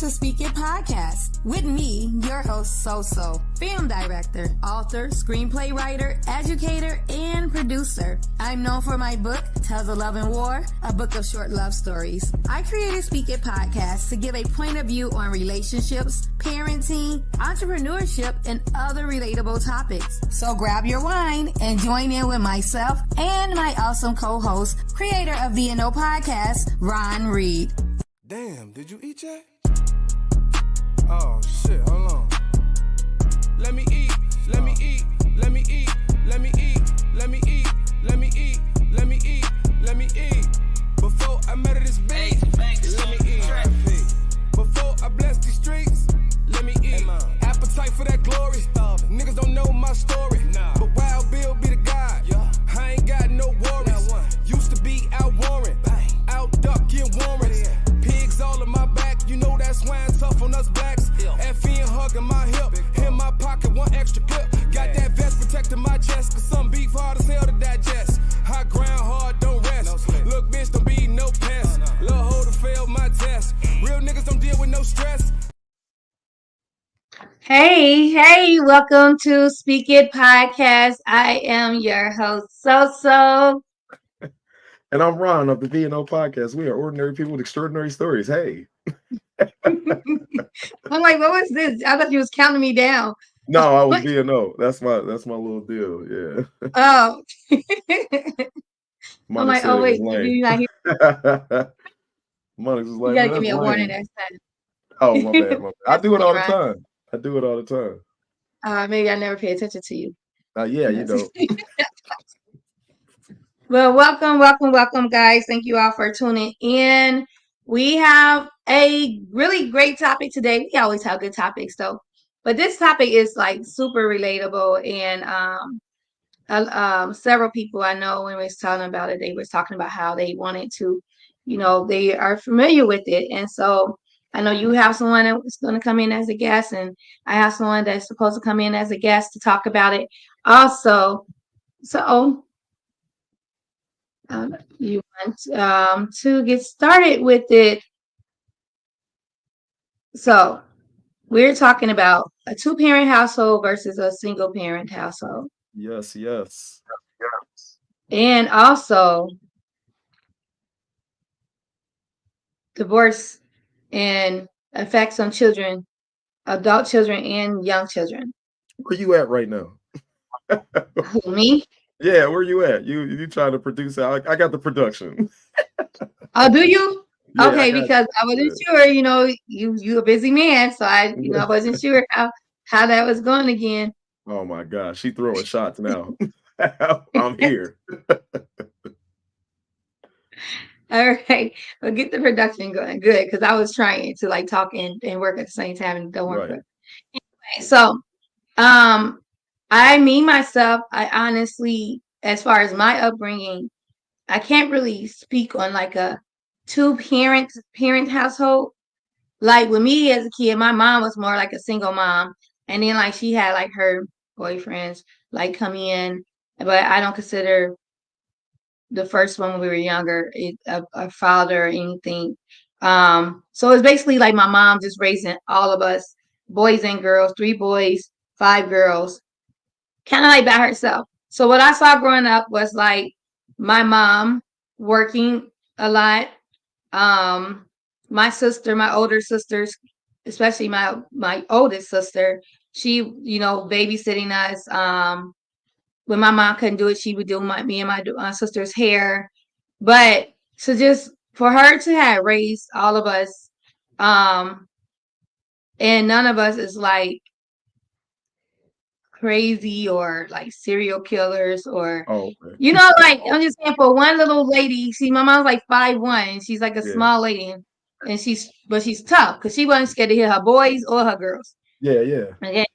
to Speak It Podcast with me, your host, SoSo, film director, author, screenplay writer, educator, and producer. I'm known for my book, Tales of Love and War, a book of short love stories. I created Speak It Podcast to give a point of view on relationships, parenting, entrepreneurship, and other relatable topics. So grab your wine and join in with myself and my awesome co-host, creator of VNO Podcast, Ron Reed. Damn, did you eat yet? Oh shit, hold on. Let me eat, let me eat, let me eat, let me eat, let me eat, let me eat, let me eat, let me eat. Before I murder this bitch, let me eat. Before I bless these streets, let me eat. Appetite for that glory. Niggas don't know my story, but Wild Bill be the guy. I ain't got no worries. Used to be out warring, out ducking warrants. Pigs all in my back, you know that swine tough on us blacks. FN hugging my hip, in my pocket, one extra clip. Got that vest protecting my chest, cause some beef hard as hell to digest. High ground hard, don't rest. Look, bitch, don't be no pest. Lil' holder failed my test. Real niggas don't deal with no stress. Hey, welcome to Speak It Podcast. I am your host, SoSo. And I'm Ron of the VNO Podcast. We are ordinary people with extraordinary stories. Hey. I'm like, what was this? I thought you was counting me down. No, I was VNO. That's my little deal. Yeah. Oh. I'm like, oh wait, you're not here. Monix was like, you gotta give me a warning next time. Oh, my bad. I do it all the time. Maybe I never pay attention to you. Yeah, you don't. Well, welcome, guys. Thank you all for tuning in. We have a really great topic today. We always have good topics, though. But this topic is like super relatable. And several people I know when we was talking about it, they was talking about how they wanted to, they are familiar with it. And so I know you have someone that's going to come in as a guest, and I have someone that's supposed to come in as a guest to talk about it also. So you want to get started with it. So we're talking about a two-parent household versus a single-parent household. Yes. And also divorce and effects on children, adult children and young children. Where you at right now? Who, me? Yeah, where you at? You trying to produce it? I got the production. Oh, do you? Yeah, okay, because I wasn't sure, you a busy man, so I wasn't sure how that was going again. Oh my gosh, she throwing shots now. I'm here. All right, well, get the production going. Good, because I was trying to like talk and work at the same time, and it don't work. Right. Anyway, so I honestly, as far as my upbringing, I can't really speak on like a two-parent household. Like with me as a kid, my mom was more like a single mom, and then like she had like her boyfriends like come in, but I don't consider the first one when we were younger a father or anything. So it's basically like my mom just raising all of us, boys and girls, 3 boys, 5 girls, kind of like by herself. So what I saw growing up was like my mom working a lot. My older sisters, especially my oldest sister, she, babysitting us. When my mom couldn't do it, she would do me and my sister's hair. But so just for her to have raised all of us, and none of us is like crazy or like serial killers or, like I'm just saying for one little lady, my mom's like 5'1", she's like a small lady, and she's tough because she wasn't scared to hit her boys or her girls. Yeah. And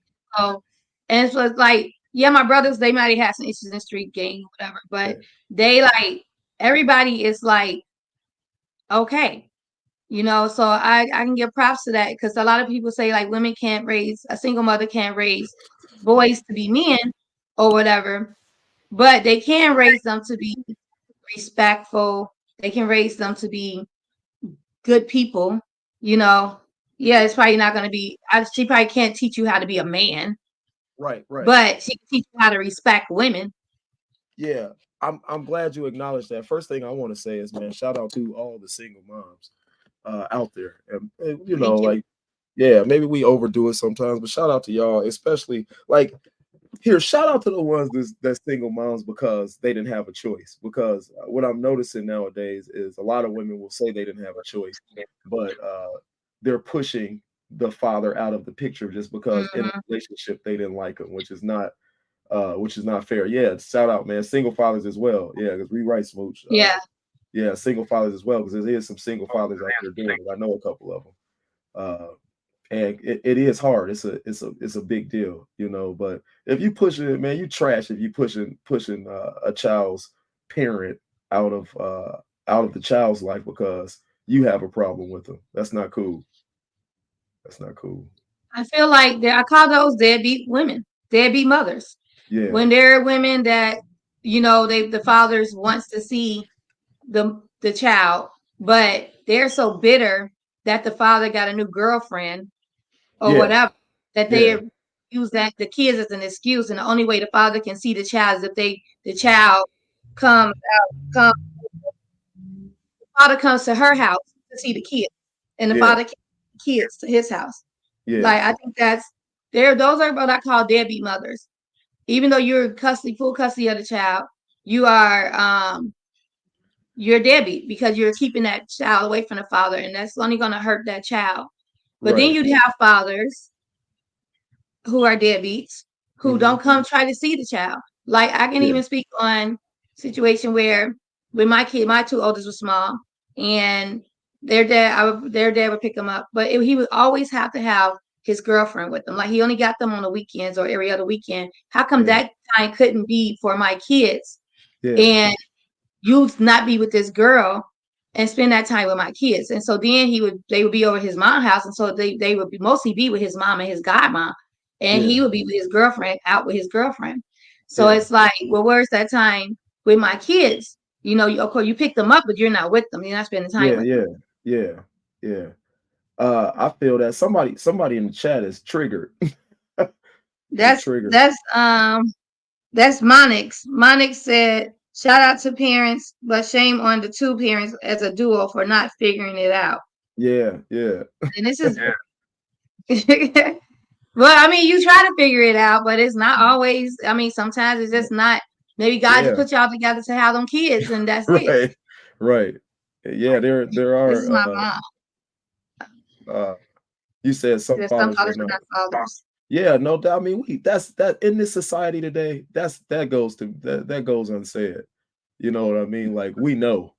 so it's like, yeah, my brothers, they might have had some issues in street gang, whatever, but they like, everybody is like, okay, so I can give props to that, because a lot of people say like a single mother can't raise boys to be men or whatever, but they can raise them to be respectful. They can raise them to be good people, yeah, it's probably not going to be. She probably can't teach you how to be a man, Right, right. but she can teach you how to respect women. Yeah, I'm glad you acknowledged that. First thing I want to say is, man, shout out to all the single moms out there, and you know, Thank you. like, yeah, maybe we overdo it sometimes, but shout out to y'all, especially like here. Shout out to the ones that's single moms because they didn't have a choice. Because what I'm noticing nowadays is a lot of women will say they didn't have a choice, but they're pushing the father out of the picture just because in a Hmm. relationship they didn't like him, which is not fair. Yeah, shout out, man. Single fathers as well. Yeah, because we right, Smooch. Yeah, Yeah, single fathers as well, because there is some single fathers out there doing it. I know a couple of them. And it is hard. It's a big deal, you know. But if you pushing it, man, you trash if you pushing a child's parent out of the child's life because you have a problem with them. That's not cool. That's not cool. I feel like I call those deadbeat women, deadbeat mothers. Yeah, When there are women that the fathers wants to see the child, but they're so bitter that the father got a new girlfriend or yeah, whatever that yeah, they use that the kids as an excuse, and the only way the father can see the child is if the child comes comes the father comes to her house to see the kids, and the yeah, father can't take the kids to his house. yeah, Like I think those are what I call deadbeat mothers. Even though you're full custody of the child, you are you're deadbeat because you're keeping that child away from the father, and that's only going to hurt that child. But then right. you'd have fathers who are deadbeats who Hmm. don't come try to see the child. Like I can Yeah, even speak on situation where when my two oldest were small, and their dad would pick them up, but he would always have to have his girlfriend with them. Like he only got them on the weekends or every other weekend. How come yeah, that time couldn't be for my kids? yeah, And you not be with this girl and spend that time with my kids. And so then they would be over his mom's house. And so they would mostly be with his mom and his godmom. And yeah, he would be with his girlfriend, out with his girlfriend. So yeah, it's like, well, where's that time with my kids? Of course you pick them up, but you're not with them. You're not spending time yeah, with them. yeah, yeah, yeah. I feel that somebody in the chat is triggered. They That's triggered. that's that's Monix. Monix said, shout out to parents, but shame on the two parents as a duo for not figuring it out. Yeah, yeah, And this is well, I mean, you try to figure it out, but it's not always. I mean, sometimes it's just not. Maybe God just yeah. put y'all together to have them kids, and that's it. Right, right. Yeah, there This is are. my mom. Uh, you said some There's some fathers are fathers are not. not fathers. Yeah, no doubt. I mean, that in this society today. That goes unsaid. You know what I mean? Like we know.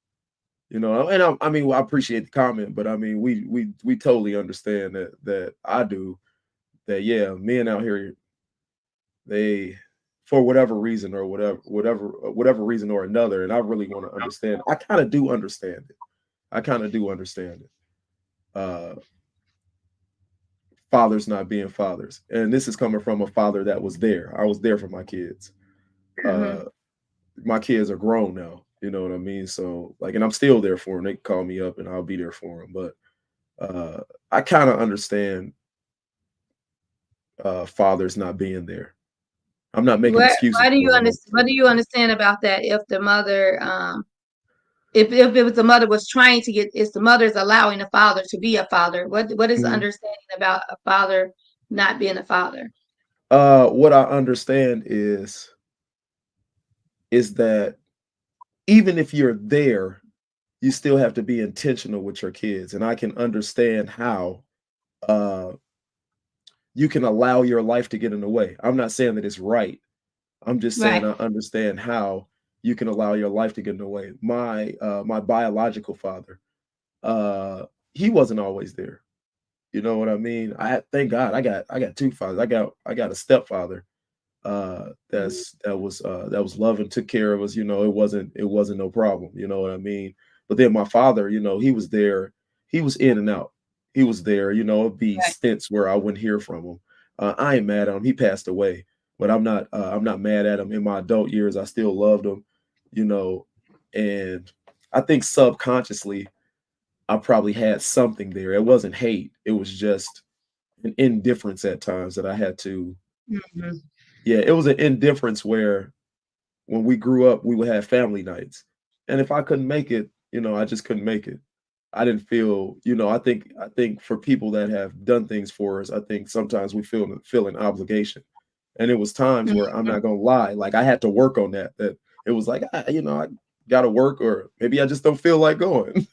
You know, and I mean, well, I appreciate the comment, but I mean, we totally understand that I do that. Yeah, men out here, they for whatever reason or whatever reason or another, and I really want to understand. I kind of do understand it. I kind of do understand it. Uh, Fathers not being fathers, and this is coming from a father that was there. I was there for my kids. Hmm. Uh, my kids are grown now. You know what I mean? So like, and I'm still there for them. They call me up, and I'll be there for them. But I kind of understand fathers not being there. I'm not making excuses Why do you for them. understand? What do you understand about that? If the mother, if it was the mother was trying to get, is the mother's allowing the father to be a father? What is the Mhm. understanding about a father not being a father? What I understand is that even if you're there, you still have to be intentional with your kids, and I can understand how uh, you can allow your life to get in the way. I'm not saying that it's right. I'm just saying Right. I understand how you can allow your life to get in the way. My biological father, uh, he wasn't always there. You know what I mean? I thank God I got two fathers. I got a stepfather that was loving, took care of us. You know, it wasn't no problem. You know what I mean? But then my father, you know, he was there. He was in and out. He was there. You know, it'd be Right. stints where I wouldn't hear from him. I ain't mad at him. He passed away, but I'm not. I'm not mad at him. In my adult years, I still loved him. You know, and I think subconsciously I probably had something there. It wasn't hate. It was just an indifference at times that I had to. Mhm. Yeah, it was an indifference where when we grew up, we would have family nights, and if I couldn't make it, I just couldn't make it. I didn't feel, I think for people that have done things for us, I think sometimes we feel an obligation. And it was times where I'm Mhm. not gonna lie, like I had to work on that. That it was like, I gotta work, or maybe I just don't feel like going.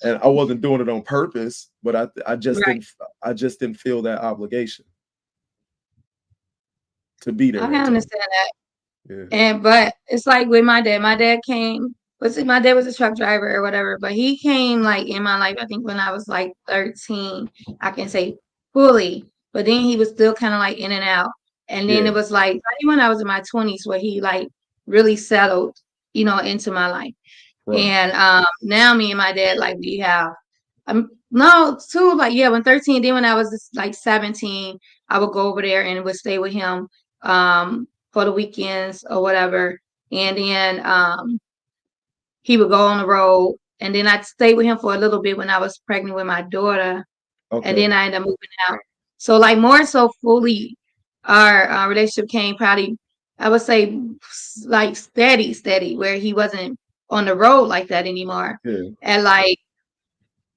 And I wasn't doing it on purpose, but Right. I just didn't feel that obligation to be I there can at times. understand that. Yeah, But it's like with my dad. My dad came. My dad was a truck driver or whatever, but he came like in my life. I think when I was like 13, I can say fully. But then he was still kind of like in and out. And then yeah, it was like probably when I was in my 20s where he like really settled, into my life. right. And now me and my dad like we have no too like yeah when 13. Then when I was just, like 17, I would go over there and would stay with him for the weekends or whatever. And then he would go on the road. And then I'd stay with him for a little bit when I was pregnant with my daughter. And Okay. then I ended up moving out. So like more so fully, our relationship came probably I would say like steady, where he wasn't on the road like that anymore. Yeah, At like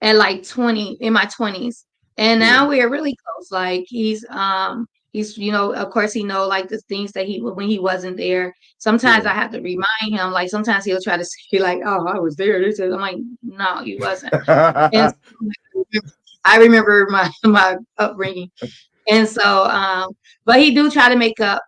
at like 20 in my 20s. And yeah, now we're really close. Like he's of course he know like the things that he when he wasn't there. Sometimes yeah. I have to remind him, like sometimes he'll try to be like, oh, I was there. I'm like, no, you wasn't. And so I remember my upbringing. And so, but he do try to make up,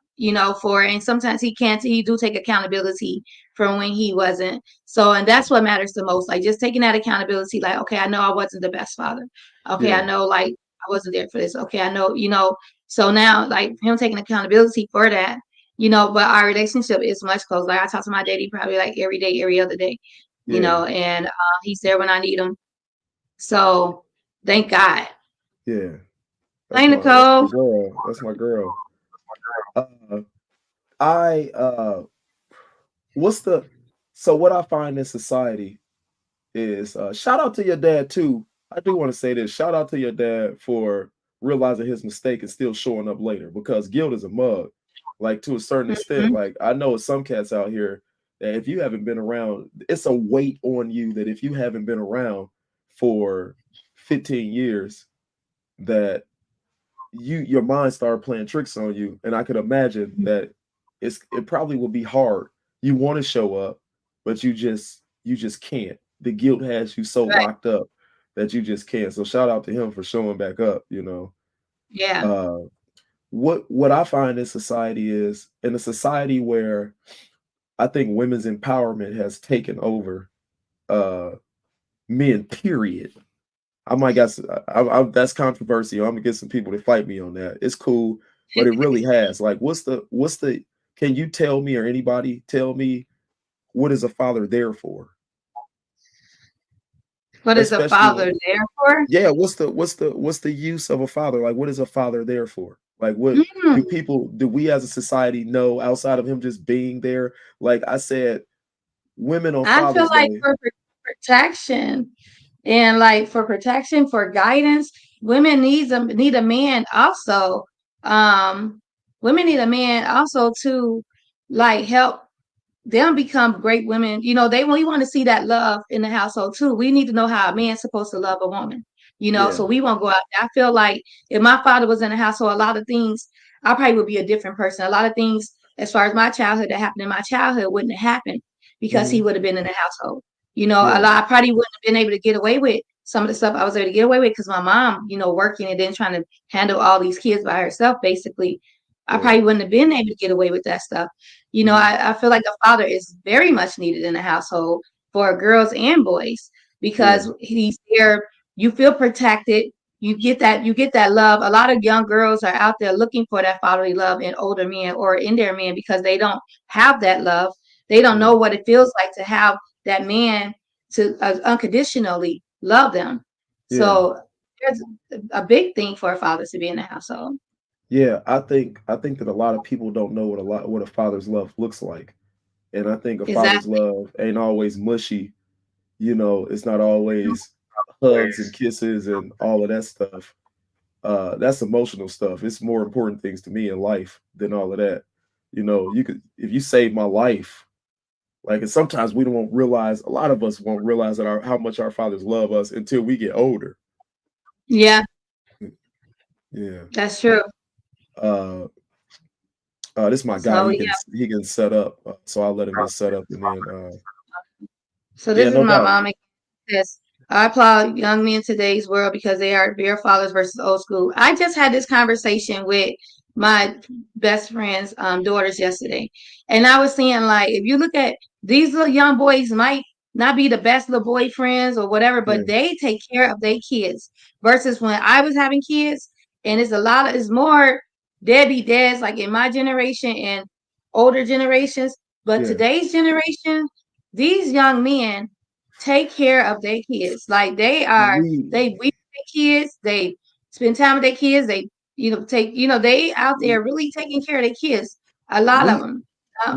for it. And sometimes he can't. He do take accountability from when he wasn't. So, and that's what matters the most. Like just taking that accountability. Like, okay, I know I wasn't the best father. Okay, I Yeah, know like I wasn't there for this. Okay, I know, So now, like him taking accountability for that, But our relationship is much closer. Like I talk to my daddy probably like every day, every other day, yeah, And he's there when I need him. So, thank God. yeah. Hi, That's my Nicole. girl. That's my girl. Uh, I what's the so what I find in society is shout out to your dad too. I do want to say this. Shout out to your dad for realizing his mistake and still showing up later, because guilt is a mug. Like to a certain extent, Mhm. like I know some cats out here that if you haven't been around, it's a weight on you that if you haven't been around for 15 years, that your mind started playing tricks on you. And I could imagine that it probably will be hard. You want to show up, but you just can't. The guilt has you so Right. locked up that you just can't. So shout out to him for showing back up. Yeah. uh what I find in society is, in a society where I think women's empowerment has taken over uh men, period. I might got that's controversial. I'm gonna get some people to fight me on that. It's cool, but it really has. Like, what's the? Can you tell me, or anybody tell me, what is a father there for? What is a Especially father when, there for? yeah. What's the use of a father? Like, what is a father there for? Like, what Mm, do we as a society know outside of him just being there? Like I said, women on I feel Father's like Day. for protection and like for protection, for guidance, women need a man also. Um, Women need a man also to like help them become great women. We want to see that love in the household too. We need to know how a man's supposed to love a woman. Yeah. So we won't go out there. I feel like if my father was in the household, a lot of things I probably would be a different person. A lot of things as far as my childhood that happened in my childhood wouldn't have happened because he Hmm. would have been in the household. A Yeah. lot I probably wouldn't have been able to get away with some of the stuff I was able to get away with because my mom, working and then trying to handle all these kids by herself, basically. I Yeah. probably wouldn't have been able to get away with that stuff. Hmm. I feel like a father is very much needed in the household for girls and boys Yeah. because he's there. You feel protected. You get that love. A lot of young girls are out there looking for that fatherly love in older men or in their men because they don't have that love. They don't Yeah. know what it feels like to have that man to unconditionally love them. Yeah. So there's a big thing for a father to be in the household. Yeah, I think that a lot of people don't know what a father's love looks like. And I think a father's Exactly. love ain't always mushy. It's not always hugs and kisses and all of that stuff. That's emotional stuff. It's more important things to me in life than all of that. You know, you could if you save my life, like, and sometimes we don't realize. A lot of us won't realize that how much our fathers love us until we get older. Yeah, Yeah. that's true. Uh, this is my guy. So He can set up, so I'll let him get set up, and then so yeah, this is no my doubt. mom. Yes, I applaud young men in today's world because they are their fathers versus old school. I just had this conversation with my best friend's daughters yesterday, and I was saying, like, if you look at these little young boys, might not be the best little boyfriends or whatever, Yeah, but they take care of their kids. Versus when I was having kids, and it's more deadbeat dads like in my generation and older generations. But yeah. today's generation, these young men take care of their kids. Like We they weed their kids, they spend time with their kids, they they out there really taking care of their kids. A lot of we them.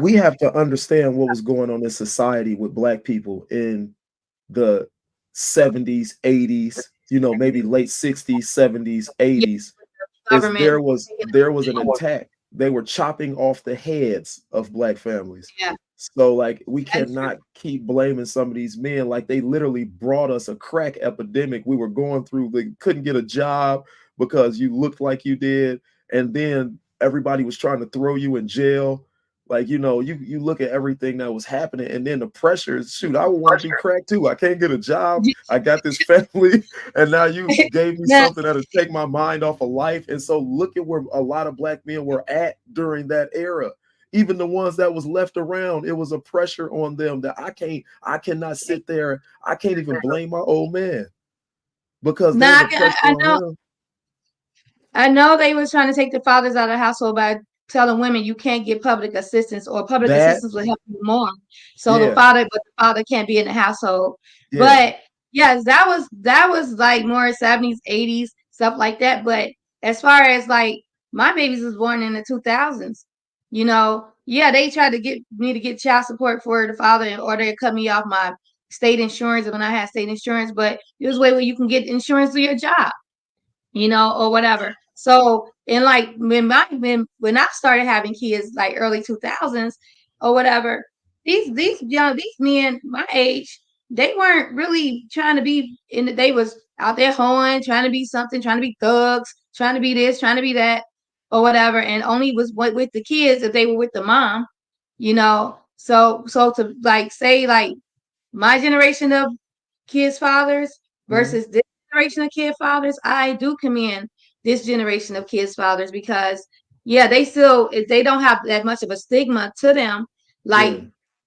we have to understand what was going on in society with black people in the 70s, 80s, maybe late 60s, 70s, Yeah, 80s. Is government. there was an attack. They were chopping off the heads of black families. Yeah, So like we that's true. cannot keep blaming some of these men. Like they literally brought us a crack epidemic. We were going through, they couldn't get a job because you looked like you did, and then everybody was trying to throw you in jail. Like, you look at everything that was happening, and then the pressure, shoot, I would want to do crack too. I can't get a job. I got this family, and now you gave me Now, something that'll take my mind off of life. And so look at where a lot of black men were at during that era. Even the ones that was left around, it was a pressure on them that I cannot sit there. I can't even blame my old man because there's now a pressure I on know him. they was trying to take the fathers out of the household by telling women you can't get public assistance or public That, assistance will help you more. So yeah, the father can't be in the household. yeah. But yes, that was like more 70s, 80s, stuff like that. But as far as like my babies was born in the 2000s, yeah, they tried to get me to get child support for the father in order to cut me off my state insurance when I had state insurance, but it was a way where you can get insurance through your job, or whatever. So, and like when I started having kids, like early 2000s or whatever, these men my age, they weren't really trying to be they was out there hoeing, trying to be something, trying to be thugs, trying to be this, trying to be that, or whatever, and only was with the kids if they were with the mom, So to like say like my generation of kids' fathers Mhm. versus this generation of kid fathers, I do commend this generation of kids' fathers because yeah, they don't have that much of a stigma to them like Yeah.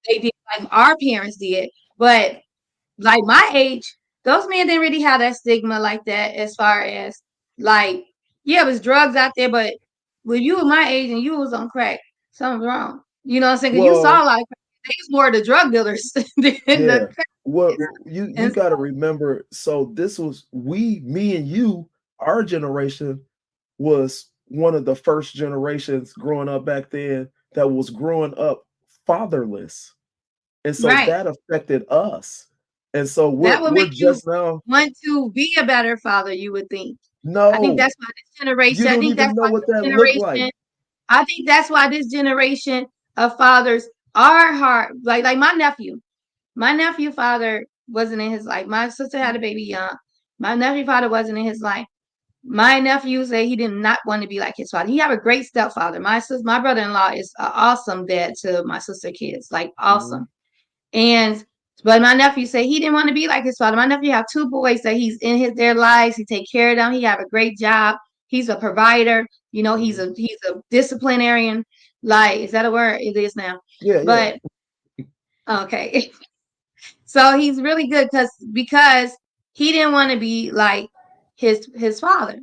they did, like our parents did. But like my age, those men didn't really have that stigma like that as far as like, yeah, it was drugs out there, but when you were my age and you was on crack, something's wrong. You know what I'm saying? 'Cause you saw Well, a lot of crack. They was more the drug dealers than the yeah. crack. Well, you And got to remember. So this was me and you. Our generation was one of the first generations growing up back then that was growing up fatherless, and so right. that affected us. And so we're That would we're make you just now. want to be a better father, you would think. I think No, that's why this generation, you I don't think even that's know why what this that looked like. generation I think that's why this generation of fathers are hard. Like my nephew. My nephew father wasn't in his life. My sister had a baby young. My nephew father wasn't in his life. My nephew said he did not want to be like his father. He have a great stepfather. My brother-in-law is an awesome dad to my sister kids, like Mhm. awesome. And but my nephew said he didn't want to be like his father. My nephew have two boys that he's in their lives. He take care of them. He have a great job. He's a provider. He's Mhm. a disciplinarian. Like, is that a word? It is now. Yeah, yeah. But okay. So he's really good because he didn't want to be like his father.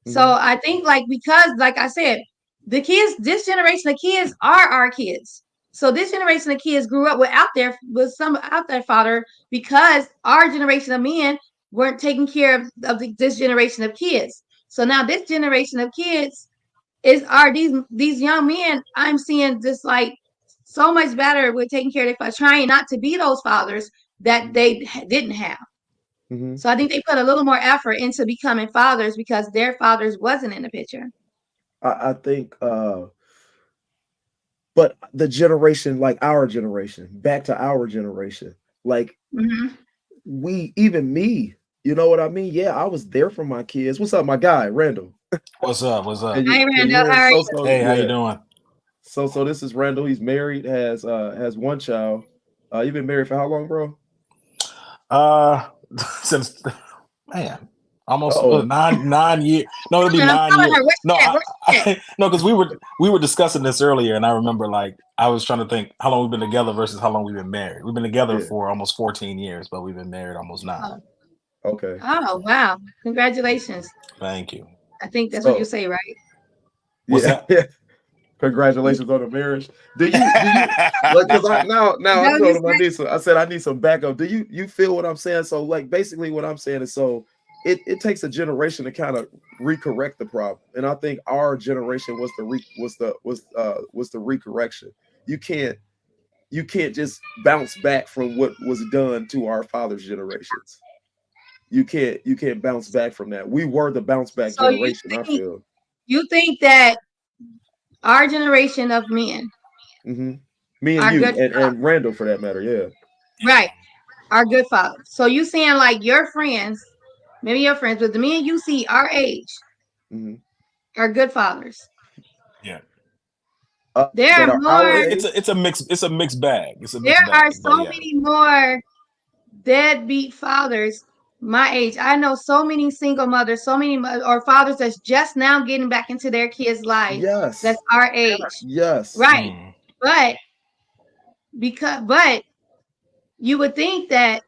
So Mhm. I think like because like I said, this generation of kids are our kids. So this generation of kids grew up without their father because our generation of men weren't taking care of this generation of kids. So now this generation of kids are these young men. I'm seeing just like so much better with taking care of their fathers, trying not to be those fathers that Mhm. they didn't have. Mhm. So I think they put a little more effort into becoming fathers because their fathers wasn't in the picture. I think, but the generation, like our generation, back to our generation, like Hmm. even me, you know what I mean? Yeah, I was there for my kids. What's up, my guy, Randall? What's up? What's Can up? Hi, you Randall. hear How him? are you? So Hey, how you yeah. doing? So this is Randall. He's married, has one child. You've been married for how long, bro? Uh, since man, almost Uh-oh. 9 years. No, it'll be I'm 9 years. telling her, where's No, she at? Where's she at? no, because we were discussing this earlier, and I remember like I was trying to think how long we've been together versus how long we've been married. We've been together Yeah. for almost 14 years, but we've been married almost 9. Oh, Okay. oh, wow. Congratulations. Thank you. I think that's what you So say, right? What's yeah, that? yeah. Congratulations on the marriage. Do you like because I Is now I that what you told him say? I said I need some backup. Do you feel what I'm saying? So like basically what I'm saying is so it takes a generation to kind of recorrect the problem. And I think our generation was the recorrection. You can't you can't just bounce back from what was done to our father's generations. You can't bounce back from that. We were the bounce back So generation, I feel. you think that our generation of men Hmm. Me and are you good, and Randall for that matter, yeah. right? Are good fathers. So you saying like your friends, maybe your friends, but the men you see our age Hmm. are good fathers. Yeah, There That are are our more. age. it's a mix. It's a mixed bag. It's a There mixed are bag. so But yeah, many more deadbeat fathers my age. I know so many single mothers, so many or fathers that's just now getting back into their kids' life. That's Yes, our age, yes. right? mm, But but you would think that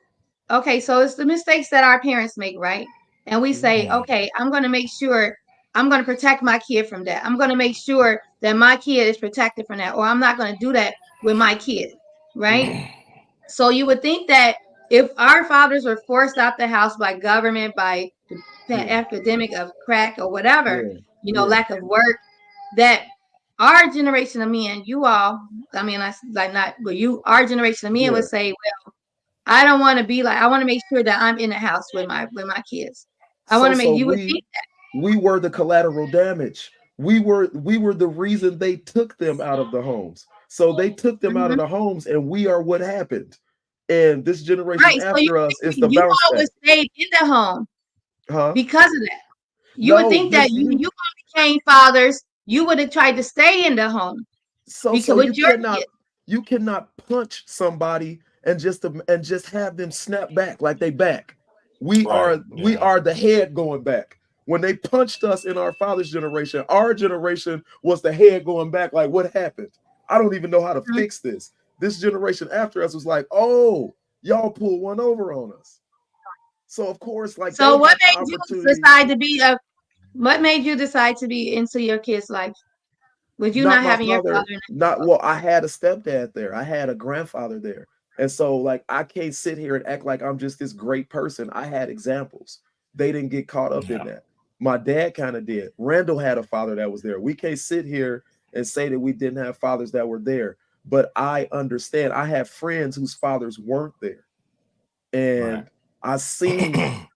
okay, so it's the mistakes that our parents make, right? And we Mhm. say, mm, okay, I'm going to make sure I'm going to protect my kid from that. I'm going to make sure that my kid is protected from that, or I'm not going to do that with my kid, right? Mhm. So you would think that if our fathers were forced out the house by government, by the Yeah, epidemic of crack or whatever, yeah, yeah. lack of work, that our generation of men, you all, I mean, I like not, but you, our generation of men would Yeah. say, I don't want to be like I want to make sure that I'm in the house with my kids. I want So to make so you would we think that. we were the collateral damage. We were the reason they took them out of the homes. So they took them out of Mhm. the homes, and we are what happened. And this generation Right. So you after us is the you bounce all would back. stay in the home Huh? because of that. You would No, think that you all became fathers, you would have tried to stay in the home because so with your kids. you cannot punch somebody and just have them snap back like they back. We right. are we Yeah. are the head going back. When they punched us in our father's generation, our generation was the head going back. Like, what happened? I don't even know how to Mhm. fix this. This generation after us was like, oh, y'all pulled one over on us. So of course, like So they what got the made you opportunity. decide to be a what made you decide to be into your kids' life with you Not not my having your father, father in not the well, I had a stepdad there. I had a grandfather there. And so like I can't sit here and act like I'm just this great person. I had examples. They didn't get caught up in Yeah. that. My dad kind of did. Randall had a father that was there. We can't sit here and say that we didn't have fathers that were there. But I understand. I have friends whose fathers weren't there. Right. And I seen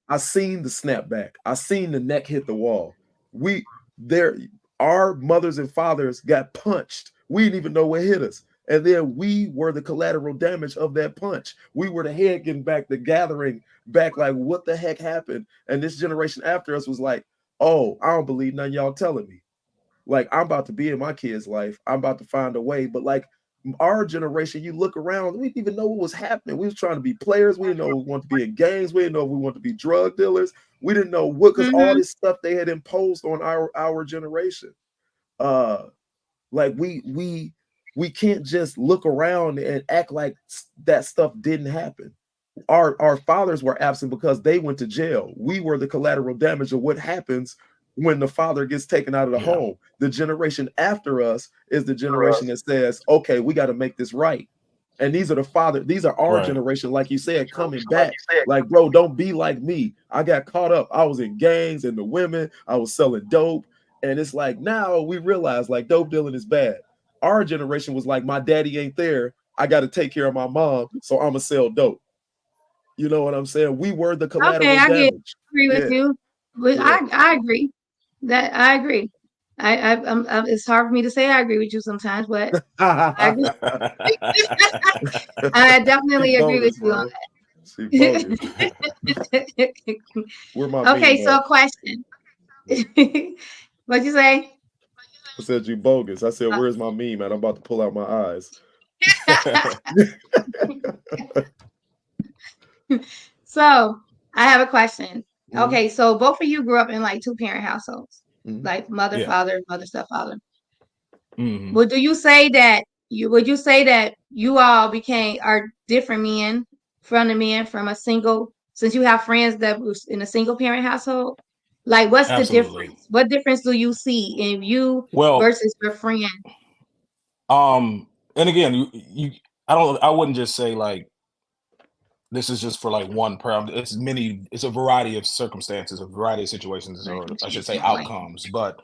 I seen the snapback. I seen the neck hit the wall. We there our mothers and fathers got punched. We didn't even know what hit us. And then we were the collateral damage of that punch. We were the head getting back, the gathering back, like what the heck happened? And this generation after us was like, oh, I don't believe none y'all telling me. Like I'm about to be in my kid's life. I'm about to find a way. But like our generation, you look around, we didn't even know what was happening. We was trying to be players. We didn't know we wanted to be in gangs. We didn't know we wanted to be drug dealers. We didn't know what because all Mhm. this stuff they had imposed on our generation. Uh like we can't just look around and act like that stuff didn't happen. Our fathers were absent because they went to jail. We were the collateral damage of what happens when the father gets taken out of the Yeah. home. The generation after us is the generation that says, okay, we got to make this right. And these are our Right. generation, like you said, coming back. Like, bro, don't be like me. I got caught up. I was in gangs and the women, I was selling dope. And it's like now we realize like dope dealing is bad. Our generation was like, my daddy ain't there. I got to take care of my mom, so I'm gonna sell dope. You know what I'm saying? We were the Okay, collateral I damage. agree with Yeah, you. But yeah. I agree that I agree. It's hard for me to say I agree with you sometimes, but I agree. I definitely She agree with bogus, you on bro. She bogus. that. Where my Okay, meme so at? a question. What'd you say? I said you bogus. I said, where's my meme at? I'm about to pull out my eyes. So I have a question. Mhm, Okay, so both of you grew up in like two parent households, mhm. like mother, Yeah. father, mother, stepfather. Hmm. Would you say that you all are different men from the men from a single, since you have friends that was in a single parent household? Like, what's the Absolutely. difference? What difference do you see in you Well, versus your friend? and again, I wouldn't just say like this is just for like one problem. It's a variety of circumstances, a variety of situations, Right, or I'm I should just say not like outcomes. But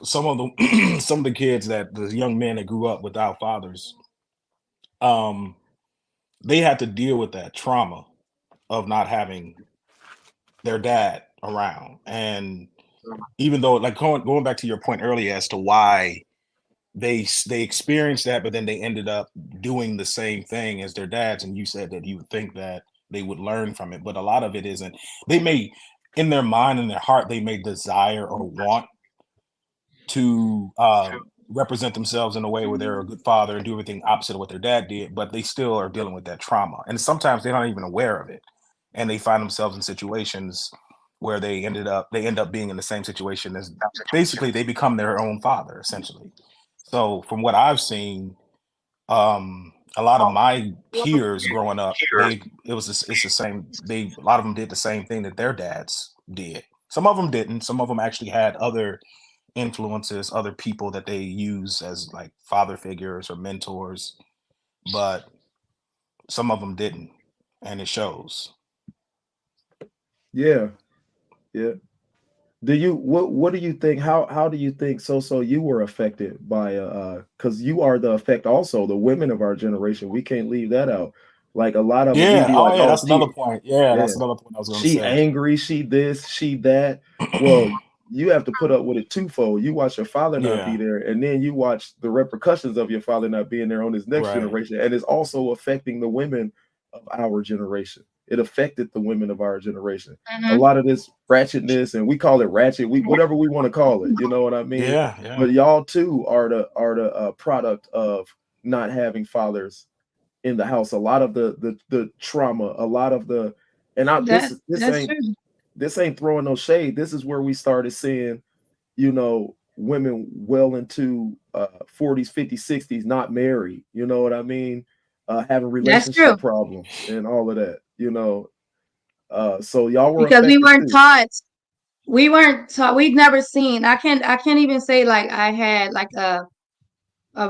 some of the some of the kids the young men that grew up without fathers, um, they had to deal with that trauma of not having their dad around. And even though, like going back to your point earlier as to why they experienced that, but then they ended up doing the same thing as their dads. And you said that you would think that they would learn from it, but a lot of it isn't. They may, in their mind and their heart, they may desire or want to represent themselves in a way where they're a good father and do everything opposite of what their dad did, but they still are dealing with that trauma. And sometimes they're not even aware of it. And they find themselves in situations where they end up being in the same situation as basically they become their own father, essentially. So from what I've seen, a lot of my peers growing up, it's the same. A lot of them did the same thing that their dads did. Some of them didn't. Some of them actually had other influences, other people that they use as like father figures or mentors, but some of them didn't, and it shows. Yeah, yeah. Do you what do you think? How do you think so you were affected by because you are the effect also, the women of our generation. We can't leave that out. Like a lot of them, we Yeah. be Oh, like, yeah. oh, That's another point. Yeah, yeah, that's another point I was going to she say. angry, she this, she that. Well, you have to put up with it twofold. You watch your father not be Yeah. there, and then you watch the repercussions of your father not being there on his next Right. generation, and it's also affecting the women of our generation. It affected the women of our generation. A Mhm. lot of this ratchetness, and we call it ratchet, we whatever we want to call it. You know what I mean? Yeah. Yeah. But y'all too are the product of not having fathers in the house. A lot of the trauma, a lot of the and I That's true. this ain't throwing no shade. This is where we started seeing, women well into 40s, 50s, 60s not married. You know what I mean? Having That's true. relationship problems and all of that. So y'all were Because affected too. we weren't taught, we'd never seen, I can't even say like I had like a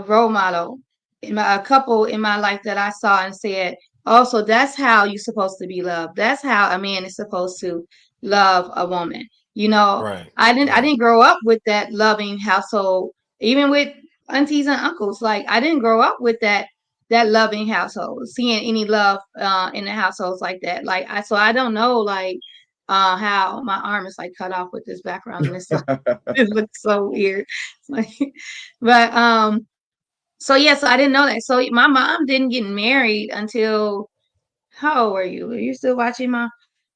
role model a couple in my life that I saw and said, also that's how you're supposed to be loved. That's how a man is supposed to love a woman. You know, Right. I Right. didn't grow up with that loving household, even with aunties and uncles. Like I didn't grow up with that loving household, seeing any love in the households like that. Like I don't know like how my arm is like cut off with this background and it's it looks so weird. Like, but so yeah, so I didn't know that. So my mom didn't get married until how old were you? Are you still watching, Mom?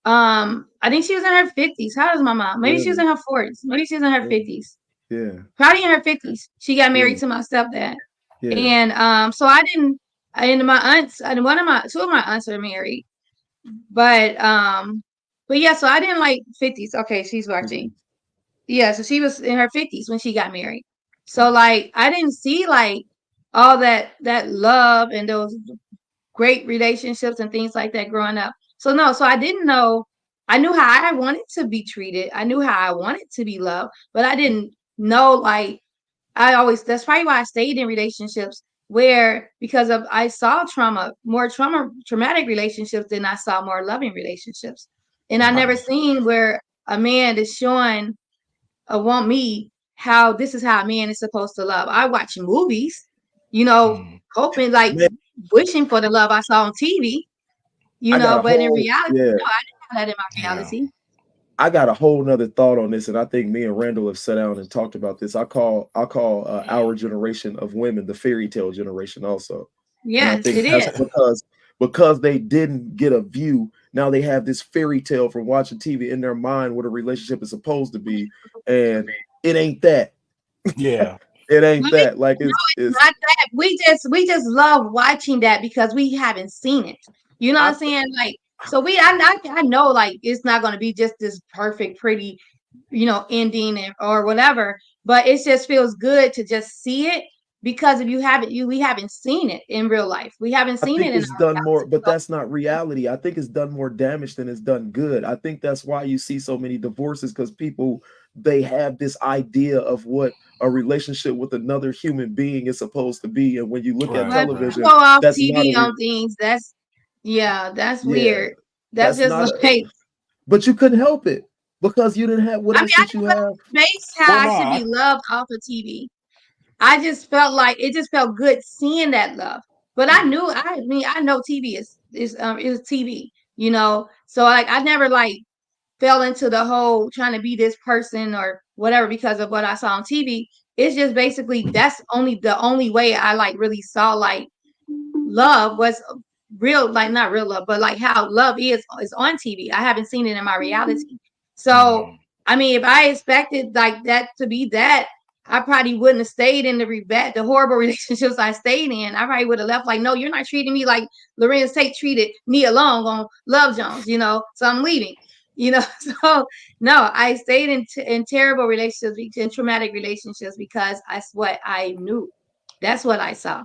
I think she was in her 50s. How old is my mom? Maybe she was Really? in her 40s. Maybe she was in her Really? 50s. Yeah. Probably in her 50s. She got Yeah. married to my stepdad. Yeah. And so I didn't and my aunts and two of my aunts are married. But yeah, so I didn't like 50s. Okay, she's watching. 50s. Yeah, so she was in her 50s when she got married. So like I didn't see like all that love and those great relationships and things like that growing up. So no, so I didn't know. I knew how I wanted to be treated. I knew how I wanted to be loved, but I didn't know like that's probably why I stayed in relationships where because of I saw traumatic relationships than I saw more loving relationships. And I never seen where a man is showing want me how this is how a man is supposed to love. I watch movies, Mm. hoping like Man, wishing for the love I saw on TV, you I got know, a but in whole reality, yeah. no, I didn't have that in my Yeah. reality. I got a whole nother thought on this, and I think me and Randall have sat down and talked about this. I call our generation of women the fairy tale generation, also, and I Yes, think it that's is. because they didn't get a view. Now they have this fairy tale from watching TV in their mind what a relationship is supposed to be, and it ain't that. Yeah. It ain't Right? that. Like No, it's. it's not that. We just love watching that because we haven't seen it. You know what I I'm saying? Like, so I know like it's not gonna be just this perfect, pretty, ending or whatever, but it just feels good to just see it because if you haven't we haven't seen it in real life. We haven't I seen think it in it's our done more, reality. but So that's not reality. I think it's done more damage than it's done good. I think that's why you see so many divorces because people they have this idea of what a relationship with another human being is supposed to be, and when you look at Right. but people Right. go television, off that's not a TV on things. That's yeah, weird. That's that's just not. like But you couldn't help it because you didn't have what I mean, else I did you never have? based how Well, I no, should be loved off of TV. I just felt like it just felt good seeing that love. But I know TV is TV, So like I never like fell into the whole trying to be this person or whatever because of what I saw on TV. It's just basically that's only the only way I like really saw like love was real, like not real love, but like how love is on TV. I haven't seen it in my reality. So mhm. I mean, if I expected like that to be that, I probably wouldn't have stayed in the horrible relationships I stayed in. I probably would have left like, no, you're not treating me like Lorenz Tate treated me alone on Love Jones, so I'm leaving. So no, I stayed in terrible relationships, in traumatic relationships because that's what I knew. That's what I saw,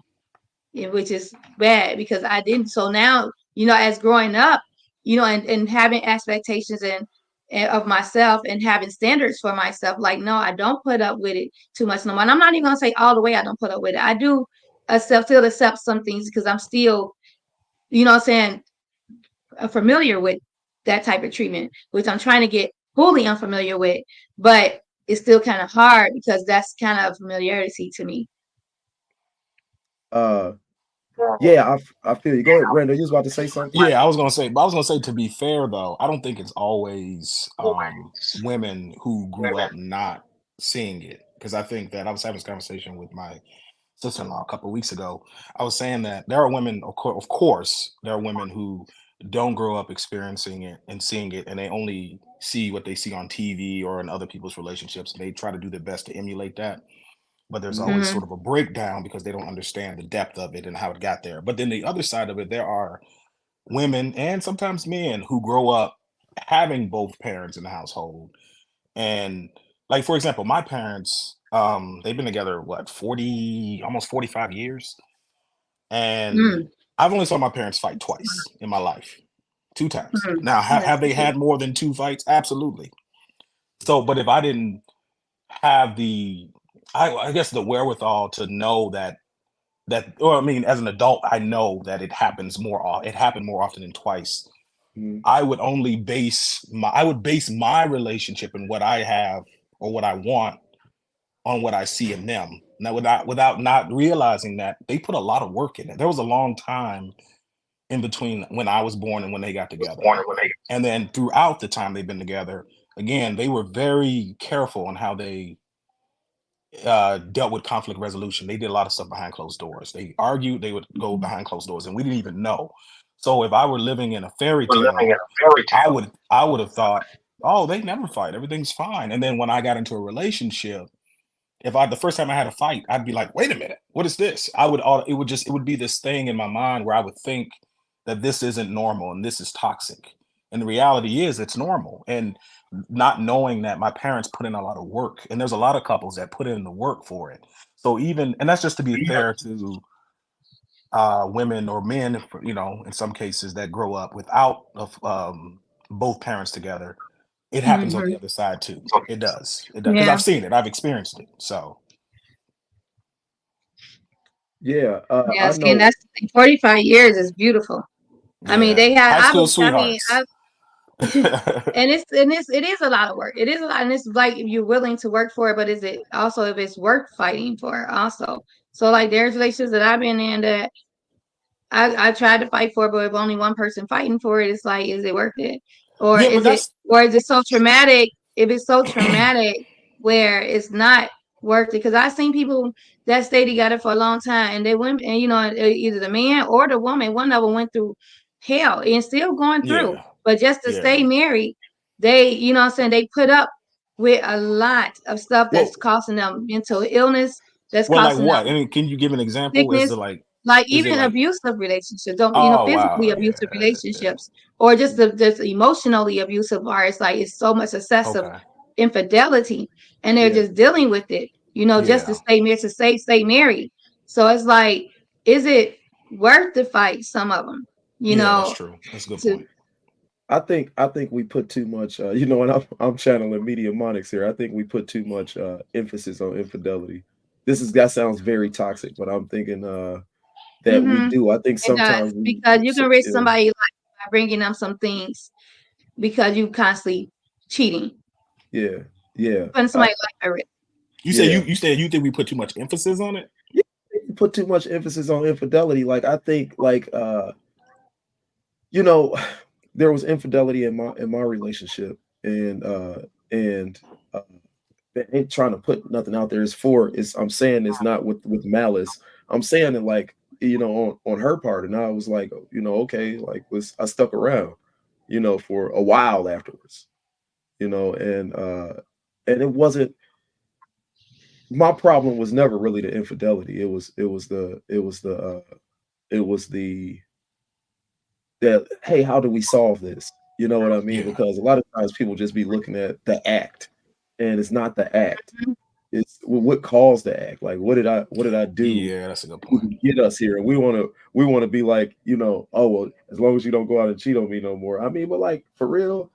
which is bad because I didn't. So now, as growing up, and having expectations and of myself and having standards for myself, like, no, I don't put up with it too much no more. And I'm not even gonna say all the way I don't put up with it. I do still accept some things because I'm still, what I'm saying, familiar with that type of treatment, which I'm trying to get fully unfamiliar with, but it's still kind of hard because that's kind of familiarity to me. Uh, yeah, I feel you. Go ahead, Randall. You was about to say something. Yeah, I was gonna say to be fair though, I don't think it's always women who grew up not seeing it. Because I think that I was having this conversation with my sister-in-law a couple of weeks ago. I was saying that there are women, of course, there are women who don't grow up experiencing it and seeing it, and they only see what they see on TV or in other people's relationships, and they try to do their best to emulate that. But there's Mhm. always Hmm. sort of a breakdown because they don't understand the depth of it and how it got there. But then the other side of it, there are women and sometimes men who grow up having both parents in the household. And like for example, my parents, they've been together what, 40, almost 45 years. And Mm. I've only saw my parents fight twice in my life, two times. Mm. Now, That's have they good. had more than two fights? Absolutely. So, but if I didn't have I guess the wherewithal to know or I mean, as an adult, I know that it happened more often than twice. Mhm. I would base my relationship and what I have or what I want on what I see in them. Now, without not realizing that they put a lot of work in it. There was a long time in between when I was born and when they got together. And then throughout the time they've been together, again, they were very careful on how they dealt with conflict resolution. They did a lot of stuff behind closed doors. They argued, they would go behind closed doors, and we didn't even know. So if I were living in a fairy tale, I would have thought, oh, they never fight, everything's fine. And then when I got into a relationship, if I the first time I had a fight, I'd be like, wait a minute, what is this? It would be this thing in my mind where I would think that this isn't normal and this is toxic. And the reality is it's normal. And not knowing that my parents put in a lot of work. And there's a lot of couples that put in the work for it. So even and that's just to be fair to women or men, in some cases that grow up without both parents together. It happens on Hmm. the other side too. It does. It does. Because Yeah. I've seen it. I've experienced it. So Yeah, I Yes. And know. that's 45 years is beautiful. I mean, yeah, they have, high school I mean, sweethearts. it is a lot of work. It is a lot, and it's like if you're willing to work for it, but is it also if it's worth fighting for also? So like there's relationships that I've been in that I tried to fight for it, but if only one person fighting for it, it's like, is it worth it? Or Yeah, but is it, that's or is it so traumatic? If it's so traumatic where it's not worth it, because I've seen people that stay together for a long time, and they went, and either the man or the woman, one of them went through hell and still going through, yeah, but just to stay yeah. married, they, what I'm saying, they put up with a lot of stuff that's Well, causing them mental illness, that's well, like causing what? I them mean, can you give an example? Is sickness, it like, like is it even like, abusive relationships, don't oh physically wow, abusive yeah, yeah. relationships, or just emotionally abusive, or it's like it's so much excessive Okay, infidelity, and they're Yeah. just dealing with it, just to yeah, stay married, to stay married. So it's like, is it worth the fight? Some of them, you yeah, that's know, true. That's a good to point. I think we put too much and I'm channeling media monics here. I think we put too much emphasis on infidelity. That sounds very toxic, but I'm thinking that we hmm do. I think it does, sometimes we because you so, can risk yeah, somebody's life by bringing them some things, because you constantly cheating, yeah, yeah. putting somebody's life at risk. You say Yeah. you think we put too much emphasis on it? Yeah, you put too much emphasis on infidelity. Like I think you know, there was infidelity in my relationship, and uh I ain't trying to put nothing out there. I'm saying it's not with malice. I'm saying it like, on her part. And I was like, okay, like I stuck around, for a while afterwards, and it wasn't my problem was never really the infidelity. It was the that, hey, how do we solve this? You know what I mean? Yeah, Because a lot of times people just be looking at the act, and it's not the act. Mhm. It's what caused the act. Like what did I do yeah, that's a good to point. even get us here? And we wanna be like, oh well, as long as you don't go out and cheat on me no more. I mean, but like for real,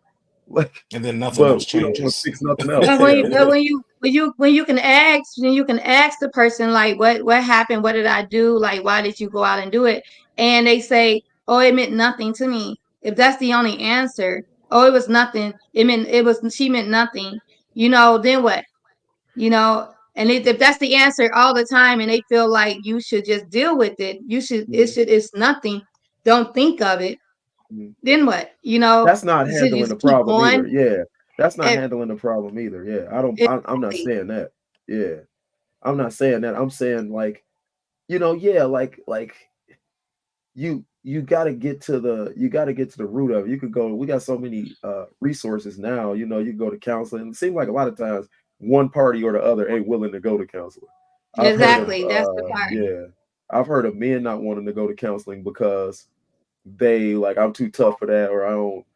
like, And then nothing but else we don't want to changes. fix nothing else. But Yeah, when you can ask, the person, like, what happened, what did I do, like, why did you go out and do it, and they say, oh, it meant nothing to me. If that's the only answer, oh, it was nothing, she meant nothing, then what, and if that's the answer all the time, and they feel like you should just deal with it, mhm, it's nothing, don't think of it, mhm. then what, That's not you should handling just the keep problem either. going. Yeah, that's not And handling the problem either. Yeah, I'm not exactly. saying that. Yeah, I'm not saying that. I'm saying like, yeah, like you got to get to the root of it. You could go. We got so many resources now. You can go to counseling. It seems like a lot of times one party or the other ain't willing to go to counseling. I've heard of Exactly, that's the part. yeah, I've heard of men not wanting to go to counseling because they like, I'm too tough for that, or I don't,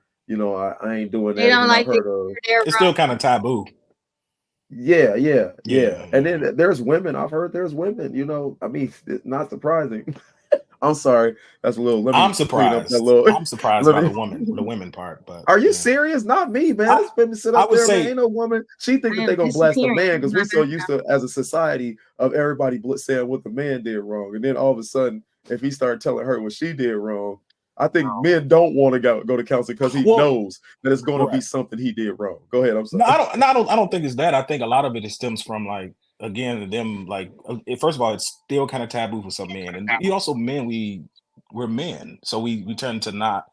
I ain't doing They that. And don't then I've like it. heard of, They're It's still kind of taboo. yeah, yeah, yeah. Yeah, And yeah. then there's women. I've heard there's women. I mean, it's not surprising. I'm sorry. That's a little. Let I'm me clean up that surprised. little. I'm surprised Let by me. the women part, but Are you yeah. serious? Not me, man. I This women sit I up would there, man. Ain't say no woman. She think I that am they gonna blast a disappearing man in because my we so used background. to, as a society, of everybody saying what the man did wrong, and then all of a sudden, if he started telling her what she did wrong, I think men don't want to go to counseling because he well, knows that it's going to be right. something he did wrong. Go ahead. I'm No, sorry. I don't think it's that. I think a lot of it stems from like again them like first of all, it's still kind of taboo for some men, and we also men we're men, so we tend to not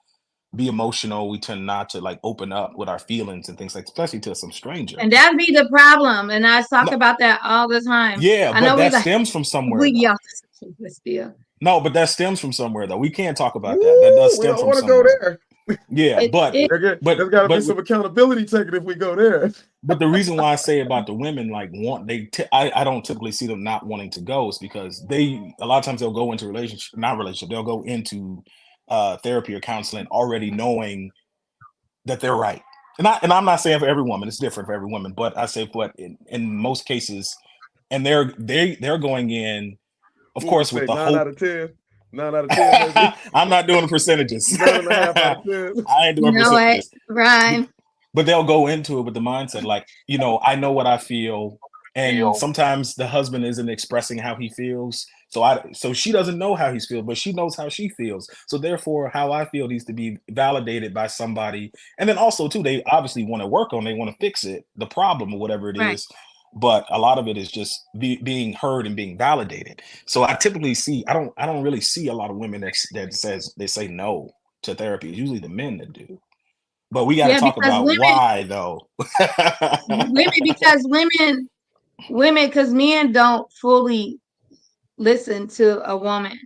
be emotional. We tend not to like open up with our feelings and things like, especially to some stranger. And that be the problem. And I talk No, about that all the time. yeah, I but know we that like stems from somewhere we though. yell, but still, No, but that stems from somewhere though. We can't talk about that. That does Woo, we stem don't from want to go somewhere. there. Yeah, it There's got to be but some accountability taken if we go there. But the reason why I say about the women, like I don't typically see them not wanting to go is because a lot of times they'll go into they'll go into therapy or counseling already knowing that they're right. And I'm not saying for every woman, it's different for every woman, but I say but in most cases, and they're going in, of What would you course, with say? the Nine hope. out of 10. 9 out of 10, maybe. I'm not doing percentages. 9.5 out of 10. I ain't you doing know what, percentages. Ryan? But they'll go into it with the mindset like, I know what I feel, and sometimes the husband isn't expressing how he feels, so she doesn't know how he feels, but she knows how she feels, so therefore how I feel needs to be validated by somebody. And then also too, they obviously want to work on, they want to fix it, the problem or whatever it Right. is, but a lot of it is just being heard and being validated. So I typically see, I don't really see a lot of women that say no to therapy. It's usually the men that do. But we got to Yeah, talk because about why though. women, because men don't fully listen to a woman.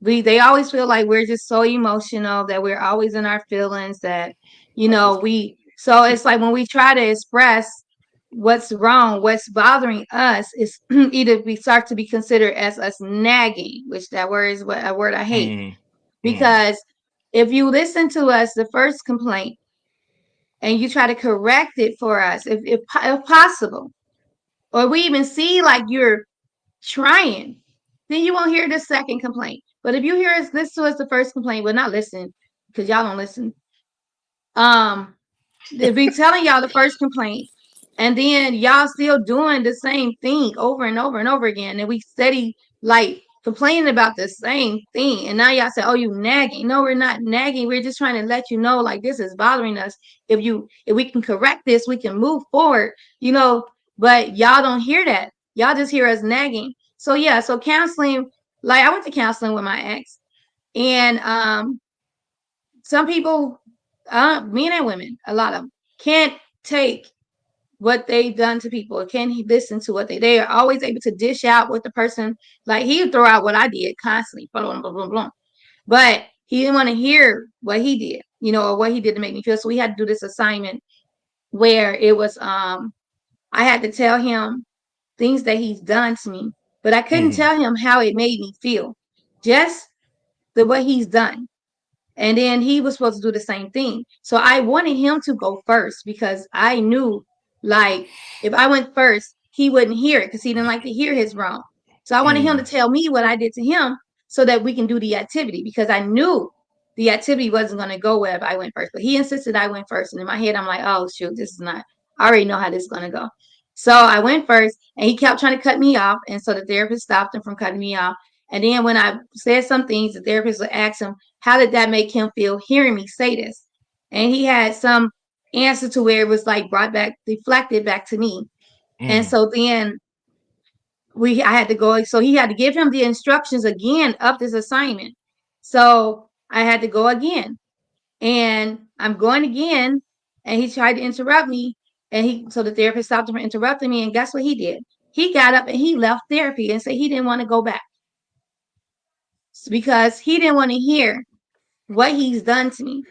They always feel like we're just so emotional, that we're always in our feelings, that so it's like when we try to express what's wrong, what's bothering us, is either we start to be considered as us nagging, which that word is a word I hate. Mm, Because if you listen to us, the first complaint, and you try to correct it for us, if possible, or we even see like you're trying, then you won't hear the second complaint. But if you hear us, listen to us the first complaint, but not listen, because y'all don't listen. They'll be telling y'all the first complaint, and then y'all still doing the same thing over and over and over again. And we steady like complaining about the same thing. And now y'all say, oh, you nagging. No, we're not nagging. We're just trying to let you know, like, this is bothering us. If we can correct this, we can move forward, but y'all don't hear that. Y'all just hear us nagging. So yeah, so counseling, like I went to counseling with my ex, and some people, men and women, a lot of them can't take what they've done to people. Can't listen to what they are always able to dish out what the person, like he would throw out what I did constantly, blah, blah, blah, blah, blah. But he didn't want to hear what he did, or what he did to make me feel. So we had to do this assignment where it was I had to tell him things that he's done to me, but I couldn't tell him how it made me feel, just the what he's done. And then he was supposed to do the same thing. So I wanted him to go first, because I knew, like, if I went first, he wouldn't hear it, because he didn't like to hear his wrong. So I wanted him to tell me what I did to him, so that we can do the activity, because I knew the activity wasn't going to go well if I went first. But he insisted I went first. And in my head, I'm like, oh, shoot, this is not, I already know how this is going to go. So I went first, and he kept trying to cut me off. And so the therapist stopped him from cutting me off. And then when I said some things, the therapist would ask him, how did that make him feel hearing me say this? And he had some answer to where it was like deflected back to me. And so then I had to go. So he had to give him the instructions again of this assignment. So I had to go again, and I'm going again. And he tried to interrupt me. So the therapist stopped him from interrupting me. And guess what he did? He got up and he left therapy and said he didn't want to go back, because he didn't want to hear what he's done to me.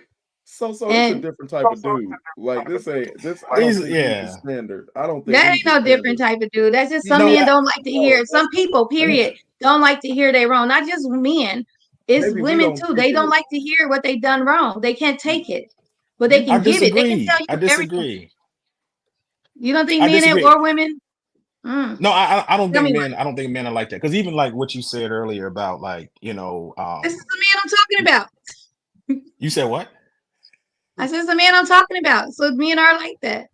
So it's a different type of dude. Like this ain't this. I don't think he's the standard. I don't think that he's ain't no different type of dude. That's just some men don't like to hear. Some people, period, don't like to hear they wrong. Not just men, it's women too. They don't like to hear what they done wrong. They can't take it, but they can give it. They can tell you everything. You don't think men or women? No, I don't think men. I don't think men are like that. Because even like what you said earlier about like this is the man I'm talking about. You said what? I said, the man I'm talking about. So men are like that.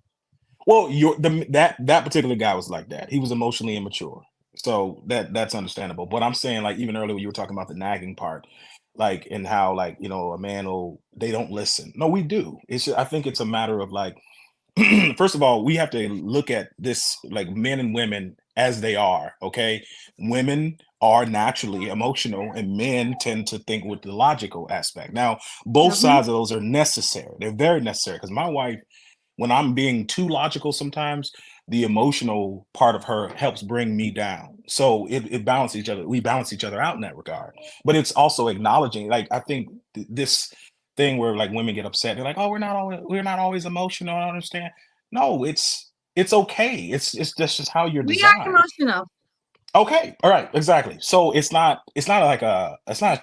Well, that particular guy was like that. He was emotionally immature. So that's understandable. But I'm saying, like, even earlier when you were talking about the nagging part, like, and how, like, a man they don't listen. No, we do. I think it's a matter of like, first of all, we have to look at this, like, men and women as they are. Okay. Women are naturally emotional, and men tend to think with the logical aspect. Now, both sides of those are necessary. They're very necessary, because my wife, when I'm being too logical, sometimes the emotional part of her helps bring me down. So it balances each other. We balance each other out in that regard. But it's also acknowledging, like, I think this thing where like women get upset, they're like, oh, we're not always emotional. I don't understand. No, it's okay. It's just how you're designed. We are emotional. Okay, all right, exactly. So it's not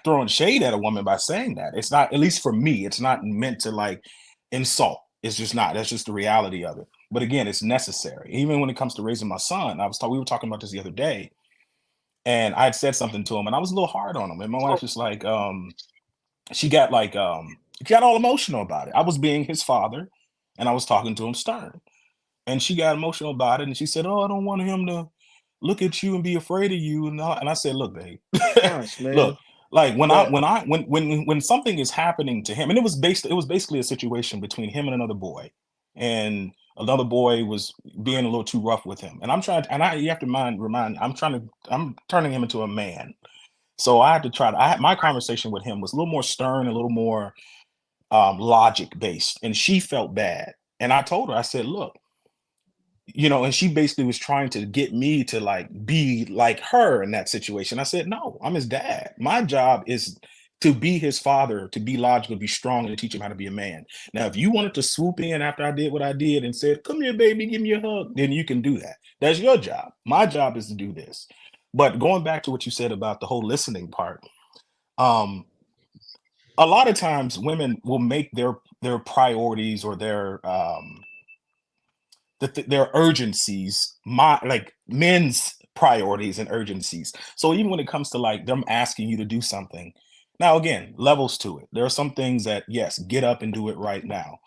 throwing shade at a woman by saying that. It's not, at least for me, it's not meant to like insult. It's just not. That's just the reality of it. But again, it's necessary. Even when it comes to raising my son, we were talking about this the other day, and I had said something to him, and I was a little hard on him. And my wife was like, she got all emotional about it. I was being his father, and I was talking to him stern, and she got emotional about it, and she said, "Oh, I don't want him to look at you and be afraid of you." And I said, "Look, babe, Gosh, man. look, like when something is happening to him, and it was basically a situation between him and another boy, and Another boy was being a little too rough with him, and I'm trying to, and you have to remind, I'm turning him into a man. So I had to my conversation with him was a little more stern, a little more logic based, and she felt bad. And I told her, I said, look, and she basically was trying to get me to like be like her in that situation. I said, no, I'm his dad. My job is to be his father, to be logical, be strong, and to teach him how to be a man. Now, if you wanted to swoop in after I did what I did and said, come here, baby, give me a hug, then you can do that. That's your job. My job is to do this. But going back to what you said about the whole listening part, a lot of times women will make their priorities or their their urgencies, like men's priorities and urgencies. So even when it comes to like them asking you to do something, now again, levels to it. There are some things that, yes, get up and do it right now.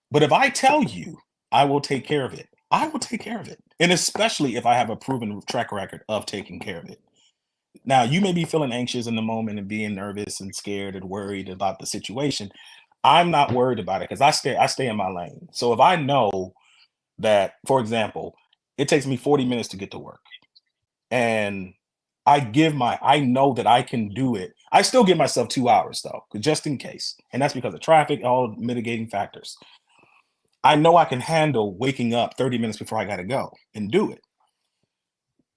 But if I tell you I will take care of it, I will take care of it. And especially if I have a proven track record of taking care of it. Now, you may be feeling anxious in the moment and being nervous and scared and worried about the situation. I'm not worried about it because I stay in my lane. So if I know that, for example, it takes me 40 minutes to get to work, and I know that I can do it. I still give myself 2 hours though, just in case. And that's because of traffic, all mitigating factors. I know I can handle waking up 30 minutes before I got to go and do it.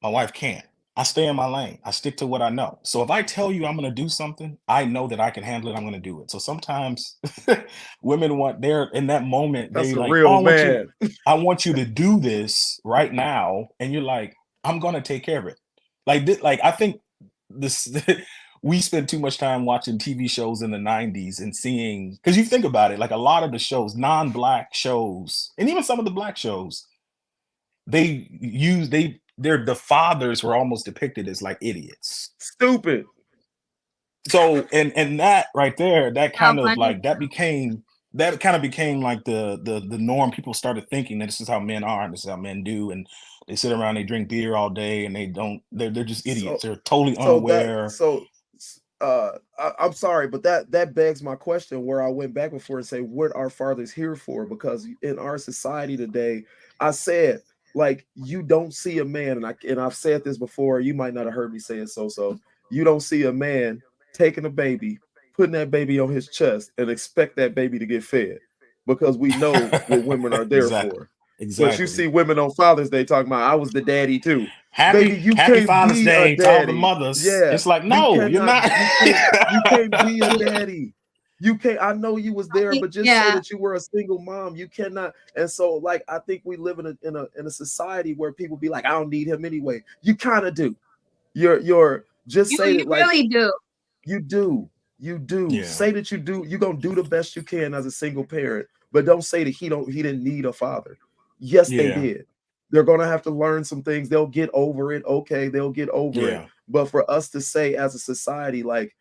My wife can't. I stay in my lane. I stick to what I know. So if I tell you I'm going to do something, I know that I can handle it. I'm going to do it. So sometimes women they're in that moment, That's they a like, real oh, man. I want you to do this right now. And you're like, I'm going to take care of it. Like this, like I think this, we spent too much time watching TV shows in the 90s and seeing, because you think about it, like a lot of the shows, non-black shows, and even some of the black shows, the fathers were almost depicted as like idiots. Stupid. So and that right there, that How kind of funny. like became like the norm. People started thinking that this is how men are and this is how men do, and they sit around, they drink beer all day, and they're just idiots. They're totally unaware. I'm sorry, but that begs my question where I went back before and say, what are fathers here for? Because in our society today, I said, like, you don't see a man, and I've said this before, you might not have heard me say it, so you don't see a man taking a baby, putting that baby on his chest and expect that baby to get fed, because we know what women are there for. But you see women on Father's Day talking about, I was the daddy too. Baby, you Happy can't Father's be a Day to all the daddy. mothers. Yeah, It's like, no, you're not. You can't be a daddy. You can't. I know you was there, but just say that you were a single mom. You cannot. And so, like, I think we live in a society where people be like, I don't need him anyway. You kind of do. You're just say that, like, really do. you do. You do. Yeah. Say that you do. You're gonna do the best you can as a single parent, but don't say that he didn't need a father. Yes, they did. They're gonna have to learn some things. They'll get over it. Okay, they'll get over it. But for us to say as a society, like,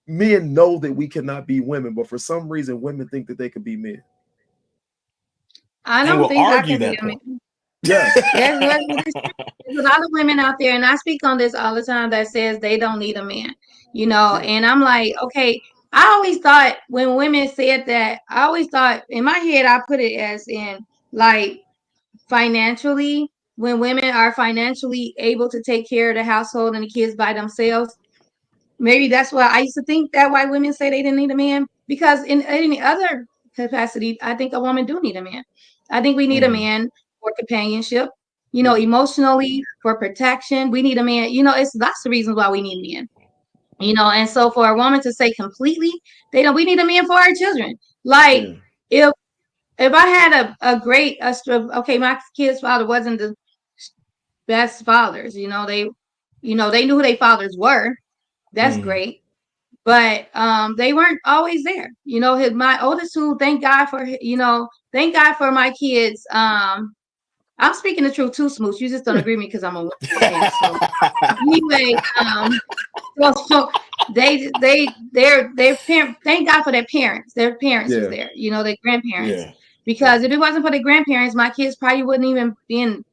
men know that we cannot be women, but for some reason women think that they could be men. I don't think I can be a man. Yes. There's a lot of women out there, and I speak on this all the time, that says they don't need a man, and I'm like, okay, I always thought when women said that, I always thought in my head, I put it as in like financially, when women are financially able to take care of the household and the kids by themselves. Maybe that's why I used to think that why women say they didn't need a man, because in any other capacity, I think a woman do need a man. I think we need a man for companionship, emotionally, for protection. We need a man, it's lots of reasons why we need men, and so for a woman to say completely, we need a man for our children. Like, if I had okay, my kid's father wasn't the best fathers, they knew who their fathers were. That's great. But they weren't always there. My oldest two, thank God for my kids. I'm speaking the truth too, Smooth. You just don't agree with me because I'm a woman. Okay, so anyway, so their parents, thank God for their parents. Their parents was there, their grandparents. Yeah. Because if it wasn't for their grandparents, my kids probably wouldn't even been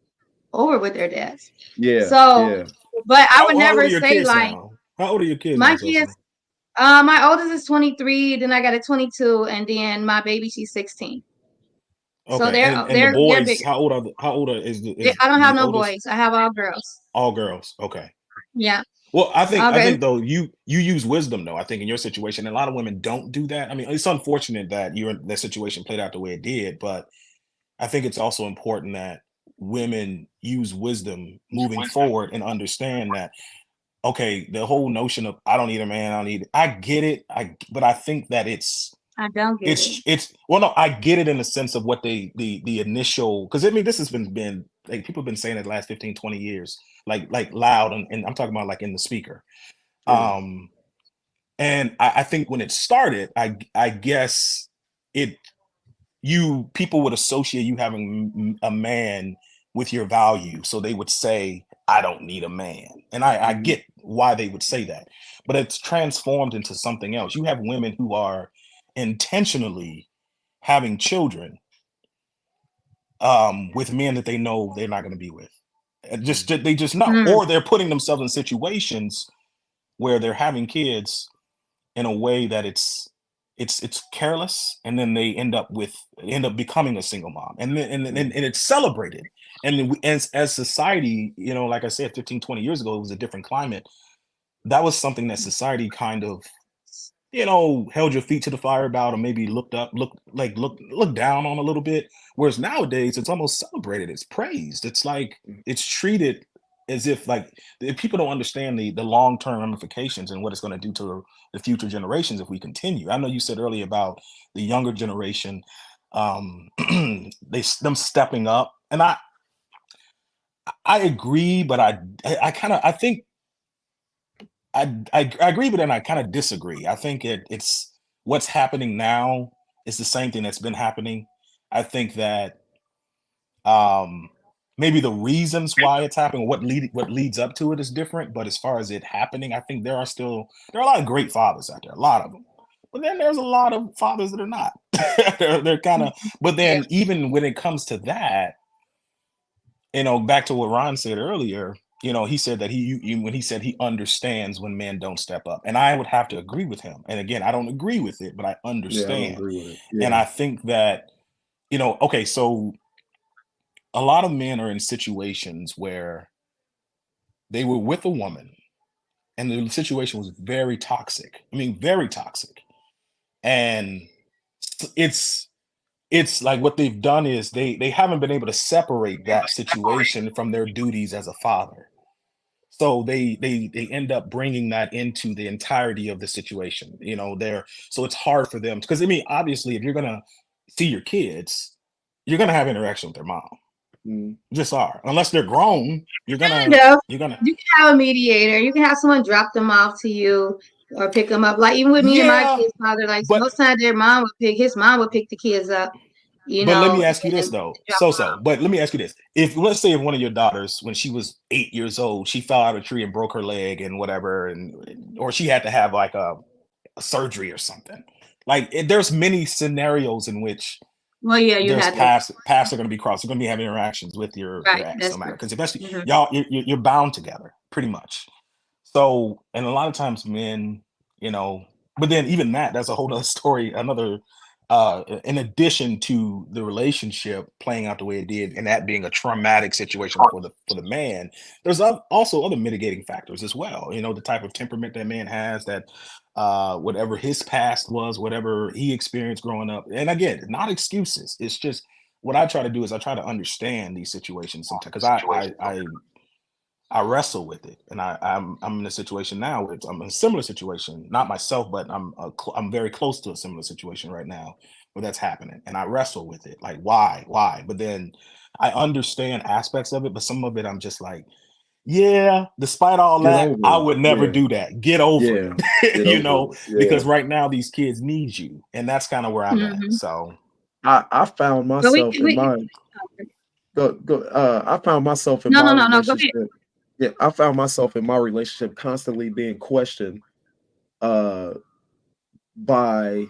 over with their dads. Yeah. So, but I would never say like, how old are your kids? My kids, my oldest is 23, then I got a 22, and then my baby, she's 16. So Okay, and the they're boys, bigger. how old is I don't have the no oldest? boys. I have all girls. All girls. Okay. Yeah, Well, all I girls. think though you use wisdom though. I think in your situation, and a lot of women don't do that. I mean, it's unfortunate that that situation played out the way it did, but I think it's also important that women use wisdom moving forward and understand that okay, the whole notion of I don't need a man, I don't need I get it. But I think that I don't get it. it's well no, I get it in the sense of what the initial because I mean this has been like people have been saying it the last 15, 20 years, like loud and I'm talking about like in the speaker. Yeah. Um and I think when it started, I guess it people would associate you having a man with your value. So they would say, I don't need a man. And I Mhm. get why they would say that, but it's transformed into something else. You have women who are intentionally having children with men that they know they're not going to be with. And just they just know, Mm, or they're putting themselves in situations where they're having kids in a way that it's careless, and then they end up becoming a single mom, and then and it's celebrated. And then as society, you know, like I said, 15, 20 years ago, it was a different climate. That was something that society kind of, you know, held your feet to the fire about, or maybe look down on a little bit. Whereas nowadays, it's almost celebrated. It's praised. It's like it's treated as if like if people don't understand the long term ramifications and what it's going to do to the future generations if we continue. I know you said earlier about the younger generation, them stepping up, and I agree, but I kind of I think I agree, but then I kind of disagree. I think it's what's happening now is the same thing that's been happening. I think that um maybe the reasons why it's happening, what leads up to it is different. But as far as it happening, I think there are a lot of great fathers out there, a lot of them. But then there's a lot of fathers that are not. They're kind of. But yeah. then even when it comes to that, you know, back to what Ron said earlier, you know, he said that when he said he understands when men don't step up, and I would have to agree with him. And again, I don't agree with it, but I Yeah, I don't understand, agree with it. and Yeah. I think that you know, okay, so a lot of men are in situations where they were with a woman, and the situation was very toxic. I mean, very toxic, and it's it's like what they've done is they haven't been able to separate that situation from their duties as a father. So they end up bringing that into the entirety of the situation. You know, they're so it's hard for them because I mean, obviously, if you're gonna see your kids, you're gonna have interaction with their mom. Mm. You just are, unless they're grown. Kind of. You're gonna You can have a mediator. You can have someone drop them off to you or pick them up. Like even with me and my yeah, kids' father, like but most times his mom would pick the kids up, you But let know, me ask you this and though, drop them off. But let me ask you this: if let's say if one of your daughters, when she was 8 years old, she fell out of a tree and broke her leg and whatever, and or she had to have like a surgery or something. Like there's many scenarios in which Well, yeah, you there's had to. paths are going to be crossed. You're going to be having interactions with your Right, ex, no that's matter true. because eventually Hmm. you're bound together pretty much. So, and a lot of times men, you know, but then even that's a whole other story, another in addition to the relationship playing out the way it did and that being a traumatic situation for the man, there's also other mitigating factors as well. You know, the type of temperament that man has, that whatever his past was, whatever he experienced growing up. And again, not excuses. It's just what I try to do is I try to understand these situations sometimes because I wrestle with it, and I'm in a situation now. I'm in a similar situation, not myself, but I'm very close to a similar situation right now where that's happening, and I wrestle with it, like why? But then I understand aspects of it, but some of it I'm just like, yeah, despite all Get that, I over it. would never Yeah. do that. Get over Yeah. it, Get you over know, it. because Yeah. right now these kids need you, and that's kind of where I'm at. Hmm. So I found But myself in my I found myself in no, my no, no, no. Go ahead. relationship. Yeah, I found myself in my relationship constantly being questioned uh by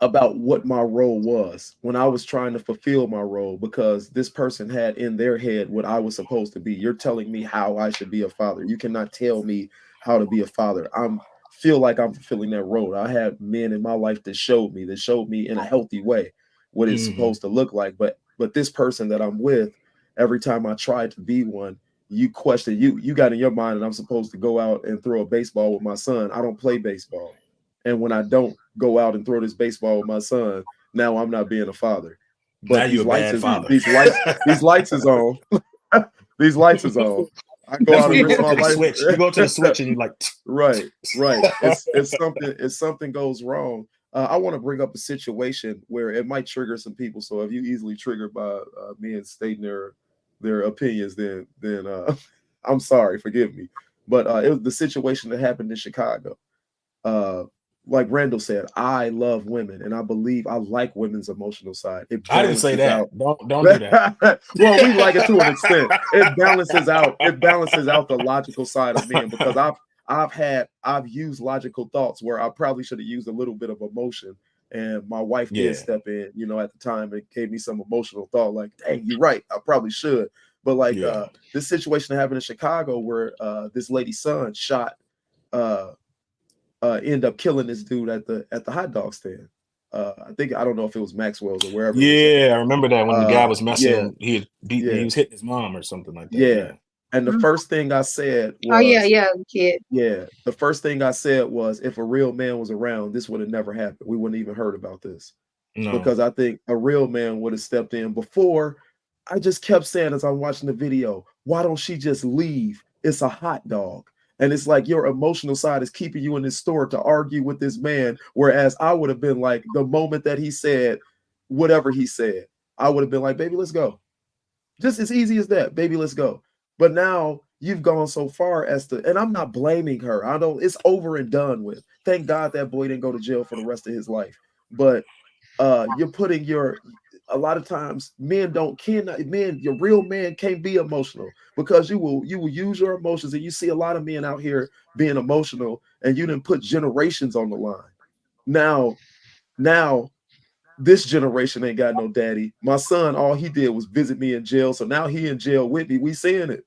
about what my role was when I was trying to fulfill my role because this person had in their head what I was supposed to be. You're telling me how I should be a father. You cannot tell me how to be a father. I'm feel like I'm fulfilling that role. I had men in my life that showed me in a healthy way. what it's supposed to look like. But this person that I'm with, every time I try to be one, you question, you got in your mind that I'm supposed to go out and throw a baseball with my son. I don't play baseball. And when I don't go out and throw this baseball with my son, now I'm not being a father. Now But you're a bad father. these lights is on. These lights is on. I go That's out when and you risk go my to the life. switch. You go to the switch and you're like, Right. It's something goes wrong. I want to bring up a situation where it might trigger some people. So if you easily triggered by me and stating their opinions, then I'm sorry, forgive me. But it was the situation that happened in Chicago. Like Randall said, I love women, and I believe I like women's emotional side. It I didn't say balances that. out. Don't do that. Well, we like it to an extent. It balances out. It balances out the logical side of men, because I've used logical thoughts where I probably should have used a little bit of emotion, and my wife Yeah. did step in. At the time, it gave me some emotional thought, like, "Dang, you're right. I probably should." But like this situation that happened in Chicago, where this lady's son shot. End up killing this dude at the hot dog stand. I don't know if it was Maxwell's or wherever. Yeah, I remember that when the guy was messing, he was yeah, hitting his mom or something like that. yeah. And the first thing I said was, Oh yeah, kid. Yeah, the first thing I said was, if a real man was around, this would have never happened. We wouldn't even heard about this. No. Because I think a real man would have stepped in before. I just kept saying as I'm watching the video, why don't she just leave? It's a hot dog. And it's like your emotional side is keeping you in this store to argue with this man. Whereas I would have been like, the moment that he said whatever he said, I would have been like, baby, let's go. Just as easy as that, baby, let's go. But now you've gone so far as to, and I'm not blaming her. It's over and done with. Thank God that boy didn't go to jail for the rest of his life. But you're putting a lot of times your real man can't be emotional, because you will use your emotions, and you see a lot of men out here being emotional, and you didn't put generations on the line. Now this generation ain't got no daddy. My son, all he did was visit me in jail, so now he in jail with me. We seeing it.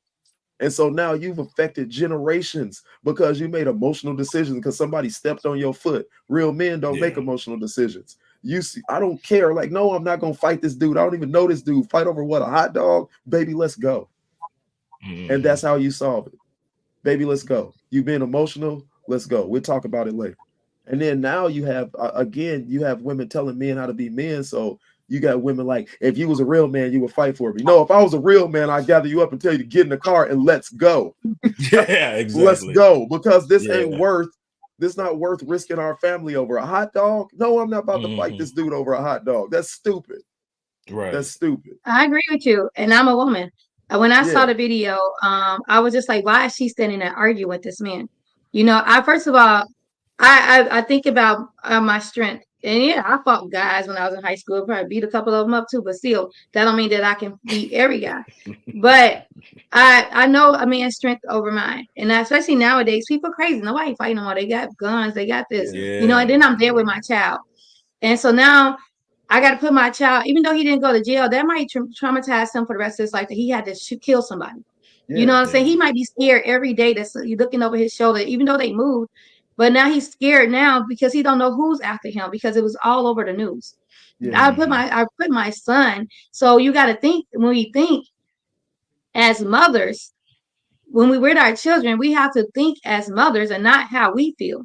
And so now you've affected generations because you made emotional decisions because somebody stepped on your foot. Real men don't make emotional decisions. You see, I don't care. Like, no, I'm not gonna fight this dude. I don't even know this dude. Fight over what? A hot dog? Baby, let's go. And that's how you solve it. Baby, let's go. You've been emotional. Let's go. We'll talk about it later. And then now you have you have women telling men how to be men. So you got women like, if you was a real man, you would fight for me. No, if I was a real man, I'd gather you up and tell you to get in the car and let's go. Yeah, exactly. Let's go, because this not worth risking our family over a hot dog. No, I'm not about to fight this dude over a hot dog. That's stupid. Right. That's stupid. I agree with you. And I'm a woman. When I saw the video, I was just like, why is she standing there arguing with this man? First of all, I think about my strength. And yeah, I fought guys when I was in high school. Probably beat a couple of them up too, but still, that don't mean that I can beat every guy. But I know a man's strength over mine, and especially nowadays, people crazy. Nobody fighting no more. They got guns. They got this. And then I'm there with my child, and so now I got to put my child. Even though he didn't go to jail, that might traumatize him for the rest of his life. That he had to kill somebody. You know what I'm saying? He might be scared every day. That's looking over his shoulder, even though they moved. But now he's scared now because he don't know who's after him, because it was all over the news. I put my son. So you got to think, when we think as mothers, when we with our children, we have to think as mothers and not how we feel.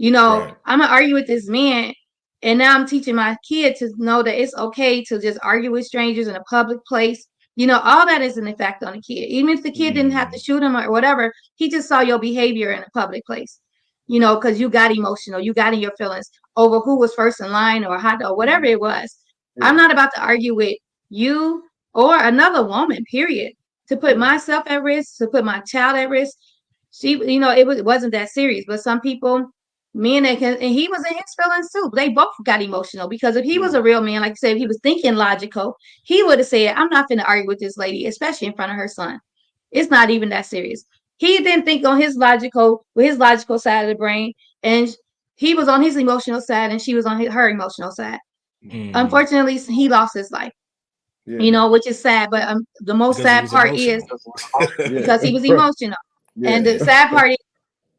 I'm gonna argue with this man, and now I'm teaching my kid to know that it's okay to just argue with strangers in a public place. All that is an effect on the kid. Even if the kid didn't have to shoot him or whatever, he just saw your behavior in a public place. Because you got emotional, you got in your feelings over who was first in line or hot dog, whatever it was. I'm not about to argue with you or another woman, period, to put myself at risk, to put my child at risk. It wasn't that serious, but some people, men and he was in his feelings too. They both got emotional, because if he was a real man, like I said, if he was thinking logical, he would have said, I'm not going to argue with this lady, especially in front of her son. It's not even that serious. He didn't think on his logical side of the brain, and he was on his emotional side, and she was on her emotional side. Unfortunately, he lost his life. Which is sad. But the most sad part is because he was emotional. And the sad part is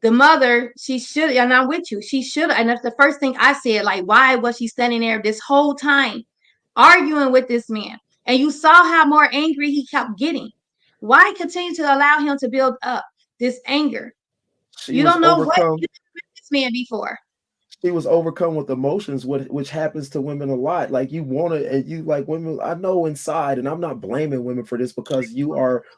the mother, she should, and I'm with you, she should. And that's the first thing I said, like, why was she standing there this whole time arguing with this man, and you saw how more angry he kept getting. Why continue to allow him to build up this anger? She You was don't know what overcome. you did with this man before. She was overcome with emotions, which happens to women a lot. Like you want to, and you like women. I know inside, and I'm not blaming women for this because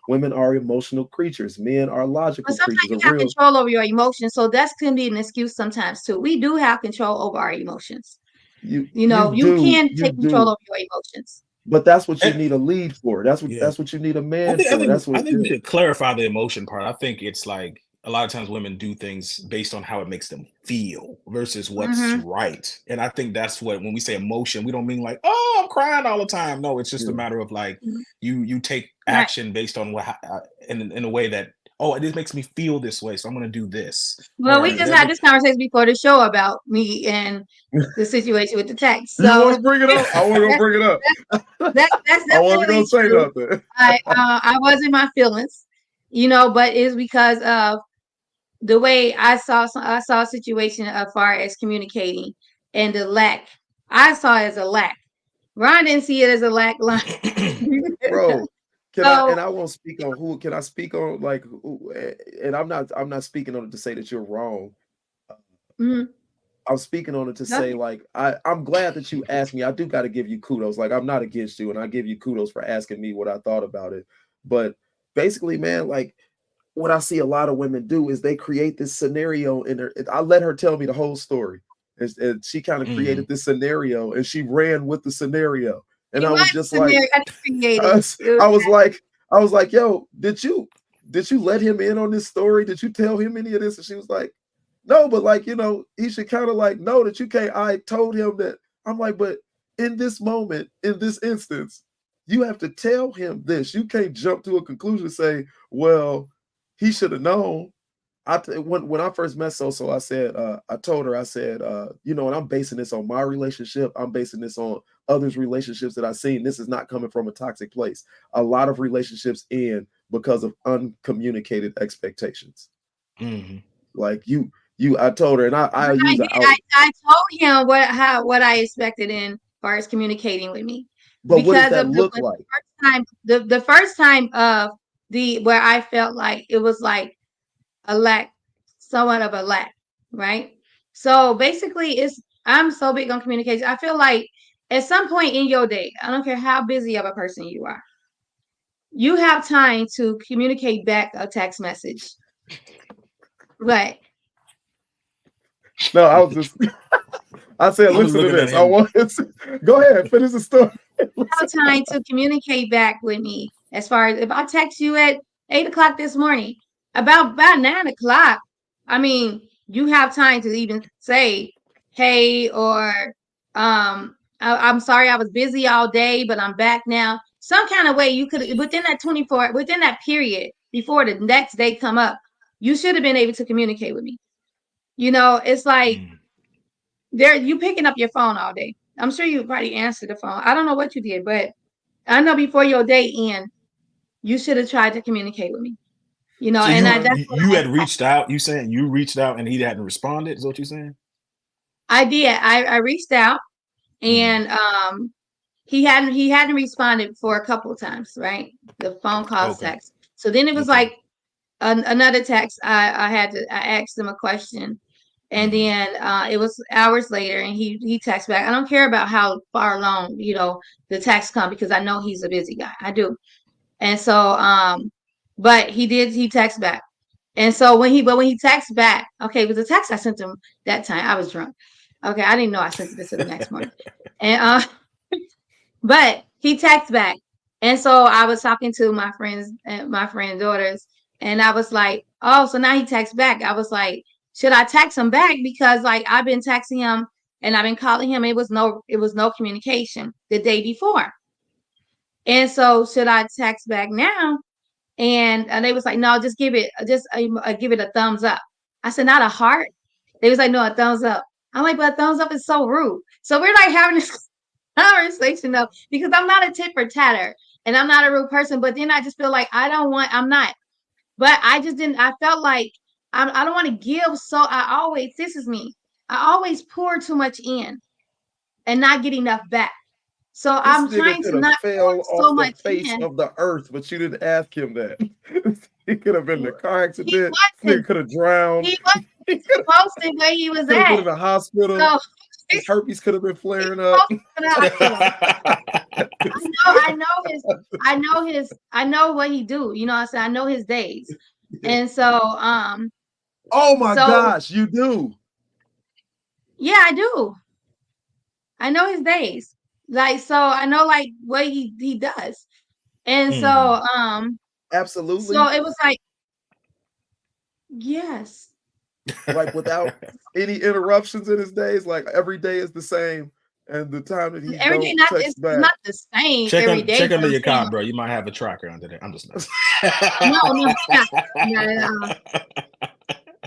women are emotional creatures. Men are But logical sometimes creatures. you A have real control over your emotions, so that can be an excuse sometimes too. We do have control over our emotions. you You you know, you do can you take control do, over your emotions. but that's what you And- need a lead for. yeah. That's what you need a I man think I for. think That's I what. think we should clarify the emotion part. I think it's like a lot of times women do things based on how it makes them feel versus what's Mm-hmm. right. And I think that's what when we say emotion, we don't mean like, oh, I'm crying all the time. No, it's just a Yeah. matter of like you take Right. action based on what in a way that this makes me feel this way, so I'm gonna do this. Well, we Or just had this conversation before the show about me and the situation with the text. You want So to bring it up? I want to go that's bring it up. that's I wasn't gonna definitely say true. nothing. I was in my feelings, you know, but it's because of the way I saw a situation as far as communicating and the lack. I saw it as a lack. Ron didn't see it as a lack line. Bro, can I, So and I won't speak on who, can I speak on like and I'm not speaking on it to say that you're wrong. mhm, I'm speaking on it to go say ahead. like I'm glad that you asked me. I do got to give you kudos. Like I'm not against you, and I give you kudos for asking me what I thought about it. But basically, man, like what I see a lot of women do is they create this scenario in her. I let her tell me the whole story, and she kind of Mhm. created this scenario, and she ran with the scenario, and It I was was just like, scenario created. I was, It was, I was like, I was like, yo, did you let him in on this story? Did you tell him any of this? And she was like, no, but like, he should kind of like know that you can't. I told him that. I'm like, but in this moment, in this instance, you have to tell him this. You can't jump to a conclusion and say, well, he should have known. When I first met SoSo, I said, I told her, I said, and I'm basing this on my relationship. I'm basing this on others' relationships that I've seen. This is not coming from a toxic place. A lot of relationships end because of uncommunicated expectations. Mhm. Like I told her, and I I use did. it out. I told him what I expected in far as communicating with me But what does because that of the look like? first time the first time of the where I felt like it was like a lack, somewhat of a lack, right? So basically, I'm so big on communication. I feel like at some point in your day, I don't care how busy of a person you are, you have time to communicate back a text message. But No, I was just I said, I was listen to looking at this. I him. want to go ahead, finish the story. have time to communicate back with me. As far as if I text you at 8 o'clock this morning, about 9 o'clock, I mean, you have time to even say, hey, or I'm sorry I was busy all day, but I'm back now. Some kind of way you could within that period before the next day come up, you should have been able to communicate with me. You know, it's like Mm. you picking up your phone all day. I'm sure you probably answered the phone. I don't know what you did, but I know before your day end, you should have tried to communicate with me. You know, So and you that's what you had reached out. You saying you reached out and he hadn't responded? Is what you're saying? I did. I reached out Mm. and he hadn't responded for a couple of times, right? The phone calls, Okay. text. So then it was Okay. like another text. I asked him a question, and Mm. then it was hours later, and he texted back. I don't care about how far along the text come because I know he's a busy guy. I do. And so, but he texted back. And so when he texted back, okay, it was a text I sent him that time. I was drunk. Okay, I didn't know I sent this to the next morning. And but he texted back. And so I was talking to my friends and my friend daughters, and I was like, oh, so now he texts back. I was like, should I text him back? Because like I've been texting him and I've been calling him. It was no communication the day before. And so should I text back now? And they was like, no, just give it a thumbs up. I said, not a heart. They was like, no, a thumbs up. I'm like, but a thumbs up is so rude. So we're like having this conversation though, because I'm not a tit for tatter and I'm not a rude person. But then I just feel like I'm not. But I just didn't. I felt like I don't want to give. So this is me. I always pour too much in and not get enough back. So This I'm nigga trying could to have not fell pour so off the much face in. of the earth, but you didn't ask him that. He could have been in a car He accident. This wasn't. nigga could have drowned. He wasn't supposed to where he was Could have been at. in a hospital. So His herpes could have been flaring he's up. supposed to go to the hospital. I know what he do. You know what I'm saying? I know his days. And so Oh my so gosh, you do. yeah, I do. I know his days. Like, so I know like what he does. And so Absolutely. it was like, yes. Like without any interruptions in his days. Like every day is the same. And the time that he Every day don't it's text back. not the same every day. Check but under I'm your saying, car, bro. You might have a tracker under there. I'm just messing. no,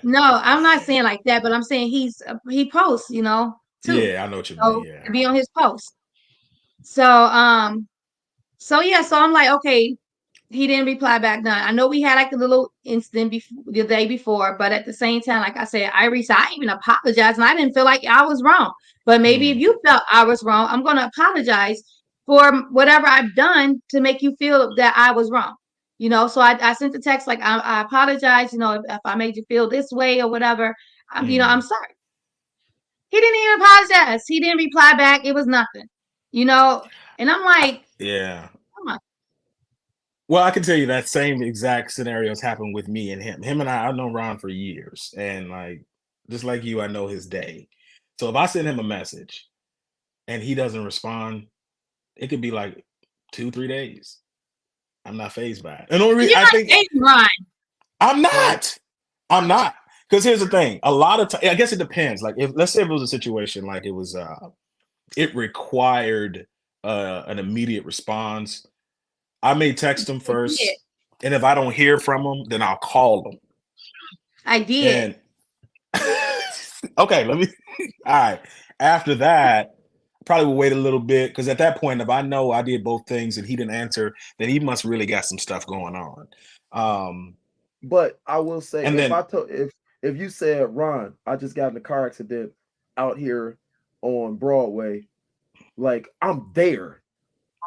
no, I'm not saying like that, but I'm saying he posts, you know, too. Yeah, I know what you So mean. Yeah. to be on his post. So yeah, so I'm like, okay, he didn't reply back. None. I know we had like a little incident the day before, but at the same time, like I said, I even apologized, and I didn't feel like I was wrong. But maybe if you felt I was wrong, I'm gonna apologize for whatever I've done to make you feel that I was wrong. You know, so I sent the text like I apologize. You know, if I made you feel this way or whatever, you know, I'm sorry. He didn't even apologize. He didn't reply back. It was nothing. You know, and I'm like, Yeah. come on. Well, I can tell you that same exact scenarios happened with me and him. Him and I've known Ron for years, and like just like you, I know his day. So if I send him a message and he doesn't respond, it could be like 2-3 days. I'm not phased by it. And only reason You're I not think dating Ron. I'm not. Because here's the thing: a lot of I guess it depends. Like if let's say if it was a situation like it was, it required an immediate response. I may text him first, and if I don't hear from him, then I'll call him. I did. And okay, let me. All right. After that, probably will wait a little bit because at that point, if I know I did both things and he didn't answer, then he must really got some stuff going on. But I will say, And then if you said, Ron, I just got in a car accident out here on Broadway, like I'm there.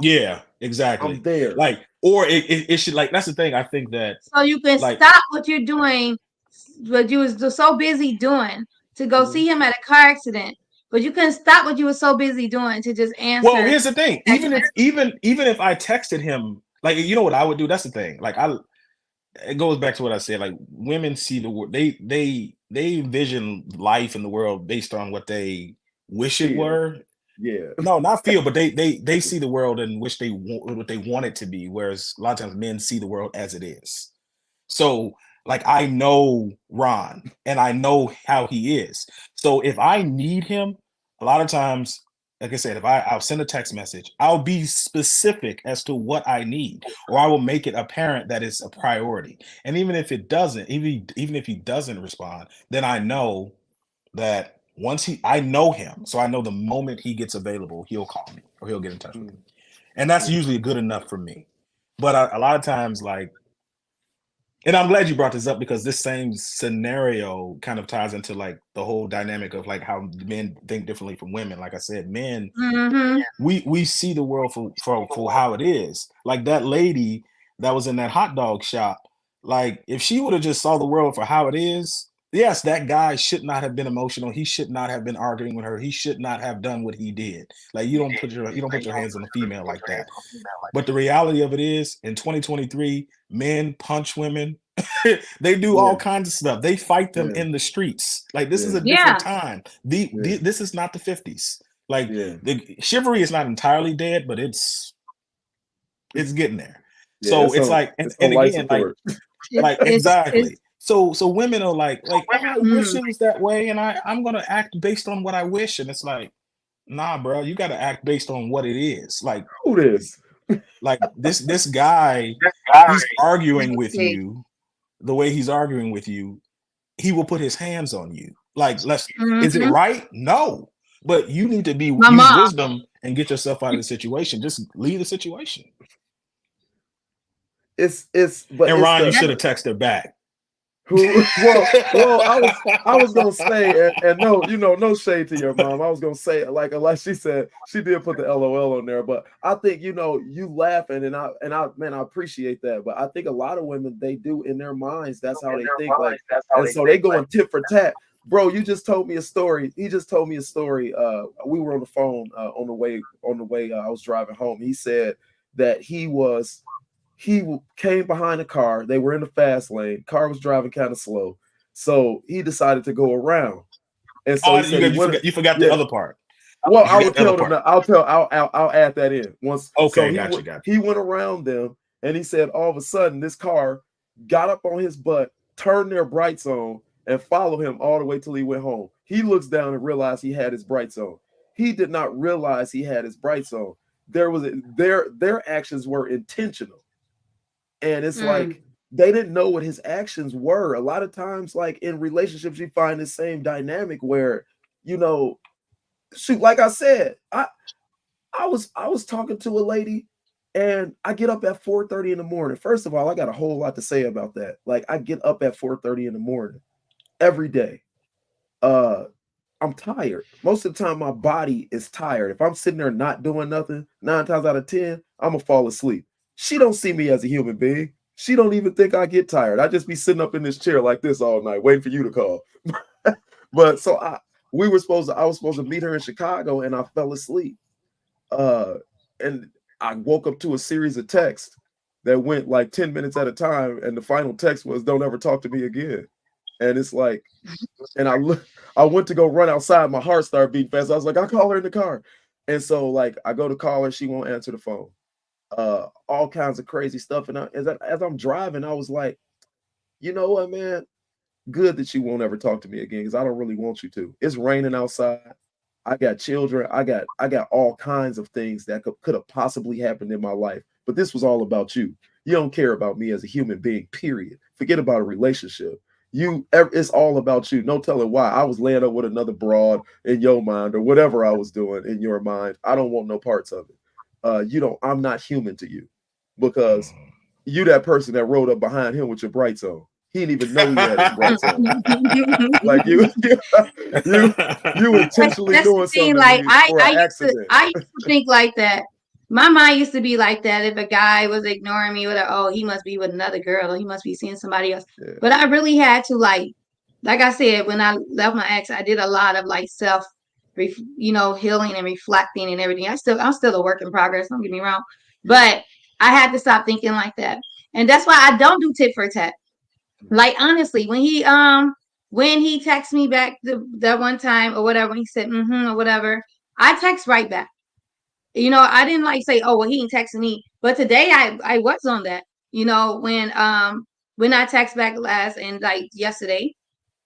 yeah, exactly. I'm there. Like, or it should like that's the thing. I think that So you can like, stop what you're doing, what you was so busy doing to go see him at a car accident, but you couldn't stop what you were so busy doing to just answer. well, here's the thing. Even if I texted him, like you know what I would do. That's the thing. Like it goes back to what I said. Like women see the world. They envision life in the world based on what they wish it were. Yeah. No, not feel, but they see the world in which they want what they want it to be. Whereas a lot of times men see the world as it is. So like I know Ron and I know how he is. So if I need him, a lot of times, like I said, if I'll send a text message, I'll be specific as to what I need, or I will make it apparent that it's a priority. And even if it doesn't, even if he doesn't respond, then I know that I know him, so I know the moment he gets available, he'll call me or he'll get in touch with me, and that's usually good enough for me. But a lot of times, like, and I'm glad you brought this up because this same scenario kind of ties into like the whole dynamic of like how men think differently from women. Like I said, men, we see the world for how it is. Like that lady that was in that hot dog shop, like if she would have just saw the world for how it is, yes, that guy should not have been emotional. He should not have been arguing with her. He should not have done what he did. Like you don't put your hands on a female like that. But the reality of it is, in 2023, men punch women. They do all kinds of stuff. They fight them in the streets. Like this is a different time. This is not the 50s. Like the chivalry is not entirely dead, but it's getting there. So it's like, and again, like exactly. So women are like, I wish it was that way, and I'm gonna act based on what I wish, and it's like, nah, bro, you got to act based on what it is. Like who it is. Like this guy, he's arguing with you. The way he's arguing with you, he will put his hands on you. Like, is it right? No, but you need to use wisdom and get yourself out of the situation. Just leave the situation. But Ron, you should have texted back. Who? Well, I was gonna say, and no, no shade to your mom. I was gonna say, like she said, she did put the LOL on there, but I think you laughing, and I, man, I appreciate that. But I think a lot of women, they do in their minds, that's how they think, like, and so they going tit for tat. Bro, you just told me a story. He just told me a story. We were on the phone on the way. I was driving home. He said that he came behind a car. They were in the fast lane. Car was driving kind of slow, so he decided to go around. And so Oh, he said he went. you forgot the Yeah. other part. Well, You I forgot would the other tell them part. that. I'll add that in once. So Okay, got you. he went around them, and he said all of a sudden this car got up on his butt, turned their brights on, and followed him all the way till he went home. He looks down and realized he had his brights on. He did not realize he had his brights on. Their actions were intentional. And it's like they didn't know what his actions were. A lot of times, like in relationships, you find the same dynamic where, shoot, like I said, I was talking to a lady, and I get up at 4:30 in the morning. First of all, I got a whole lot to say about that. Like, I get up at 4:30 in the morning every day. Uh I'm tired. Most of the time, my body is tired. If I'm sitting there not doing nothing, 9 times out of 10, I'm gonna fall asleep. She don't see me as a human being. She don't even think I get tired. I just be sitting up in this chair like this all night, waiting for you to call. But so I was supposed to meet her in Chicago, and I fell asleep. Uh, and I woke up to a series of texts that went like 10 minutes at a time, and the final text was, "Don't ever talk to me again." And it's like, and I went to go run outside. My heart started beating fast. I was like, I'll call her in the car. And so, like, I go to call her, she won't answer the phone. All kinds of crazy stuff. And as I'm driving, I was like, you know what, man? Good that you won't ever talk to me again, because I don't really want you to. It's raining outside. I got children. I got all kinds of things that could have possibly happened in my life. But this was all about you. You don't care about me as a human being, period. Forget about a relationship. It's all about you. No telling why. I was laying up with another broad in your mind, or whatever I was doing in your mind. I don't want no parts of it. I'm not human to you, because you that person that rode up behind him with your brights on. He didn't even know he had his brights on. Like you intentionally That's the doing thing. something to Like me for an accident. I used to think like that. My mind used to be like that. If a guy was ignoring me, oh, he must be with another girl, or he must be seeing somebody else. Yeah. But I really had to, like I said, when I left my ex, I did a lot of like self, healing and reflecting and everything. I'm still a work in progress. Don't get me wrong, but I had to stop thinking like that, and that's why I don't do tit for tat. Like, honestly, when he texted me back that one time or whatever, he said or whatever, I text right back. I didn't like say, oh well, he ain't texting me. But today I was on that. When I text back last and like yesterday,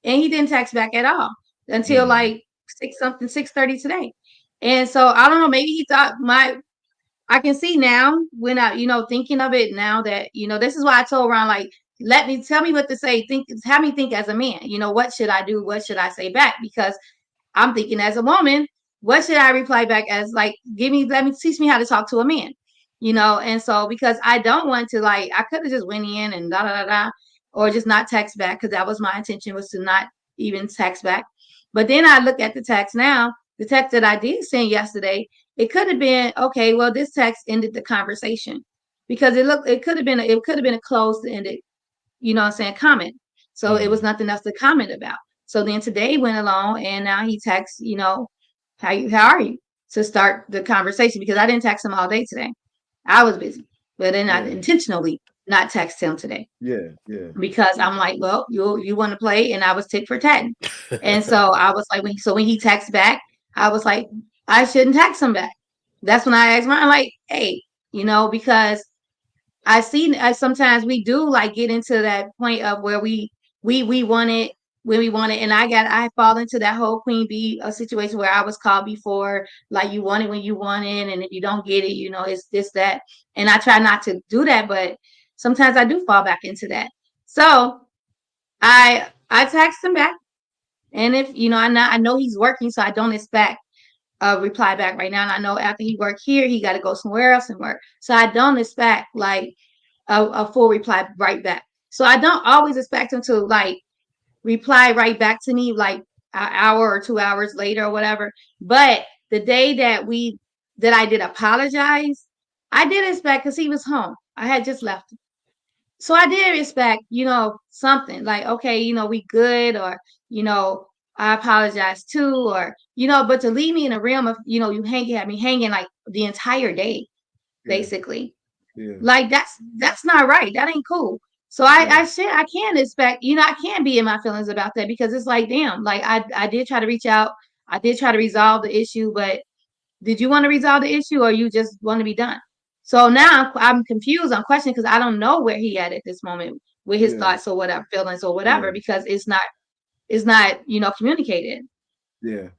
and he didn't text back at all until like 6:30 today. And so I don't know, maybe he thought I can see now when thinking of it now that, this is why I told Ron, like, tell me what to say. Have me think as a man, what should I do? What should I say back? Because I'm thinking as a woman, what should I reply back as, like, teach me how to talk to a man, And so, because I don't want to, like, I could have just went in and da, da, da, da, or just not text back. Cause that was my intention, was to not even text back. But then I look at the text now, the text that I did send yesterday, it could have been, okay, well, this text ended the conversation, because it could have been a closed ended, what I'm saying, comment. So it was nothing else to comment about. So then today went along, and now he texts, how are you, to start the conversation, because I didn't text him all day today. I was busy, but then I intentionally not text him today. Yeah. Because I'm like, well, you want to play, and I was tit for tat. And so I was like, when he texts back, I was like, I shouldn't text him back. That's when I asked Ryan, like, hey, because I see sometimes we do like get into that point of where we want it when we want it. And I fall into that whole queen bee situation where I was called before, like, you want it when you want it, and if you don't get it, it's this, that. And I try not to do that, but sometimes I do fall back into that. So I text him back, and if I know he's working, so I don't expect a reply back right now. And I know after he worked here, he got to go somewhere else and work. So I don't expect like a full reply right back. So I don't always expect him to like reply right back to me like an hour or 2 hours later or whatever. But the day that I did apologize, I did expect, because he was home. I had just left him. So I did expect, something like, okay, we good, or, I apologize too, or, but to leave me in a realm of, you had me hanging like the entire day, Yeah. basically. Yeah. Like that's not right. That ain't cool. So I can't expect, I can't be in my feelings about that, because it's like, damn, like I did try to reach out. I did try to resolve the issue, but did you want to resolve the issue, or you just want to be done? So now I'm confused. I'm questioning, because I don't know where he at this moment with his thoughts or whatever, feelings or whatever, because it's not, communicated. Yeah.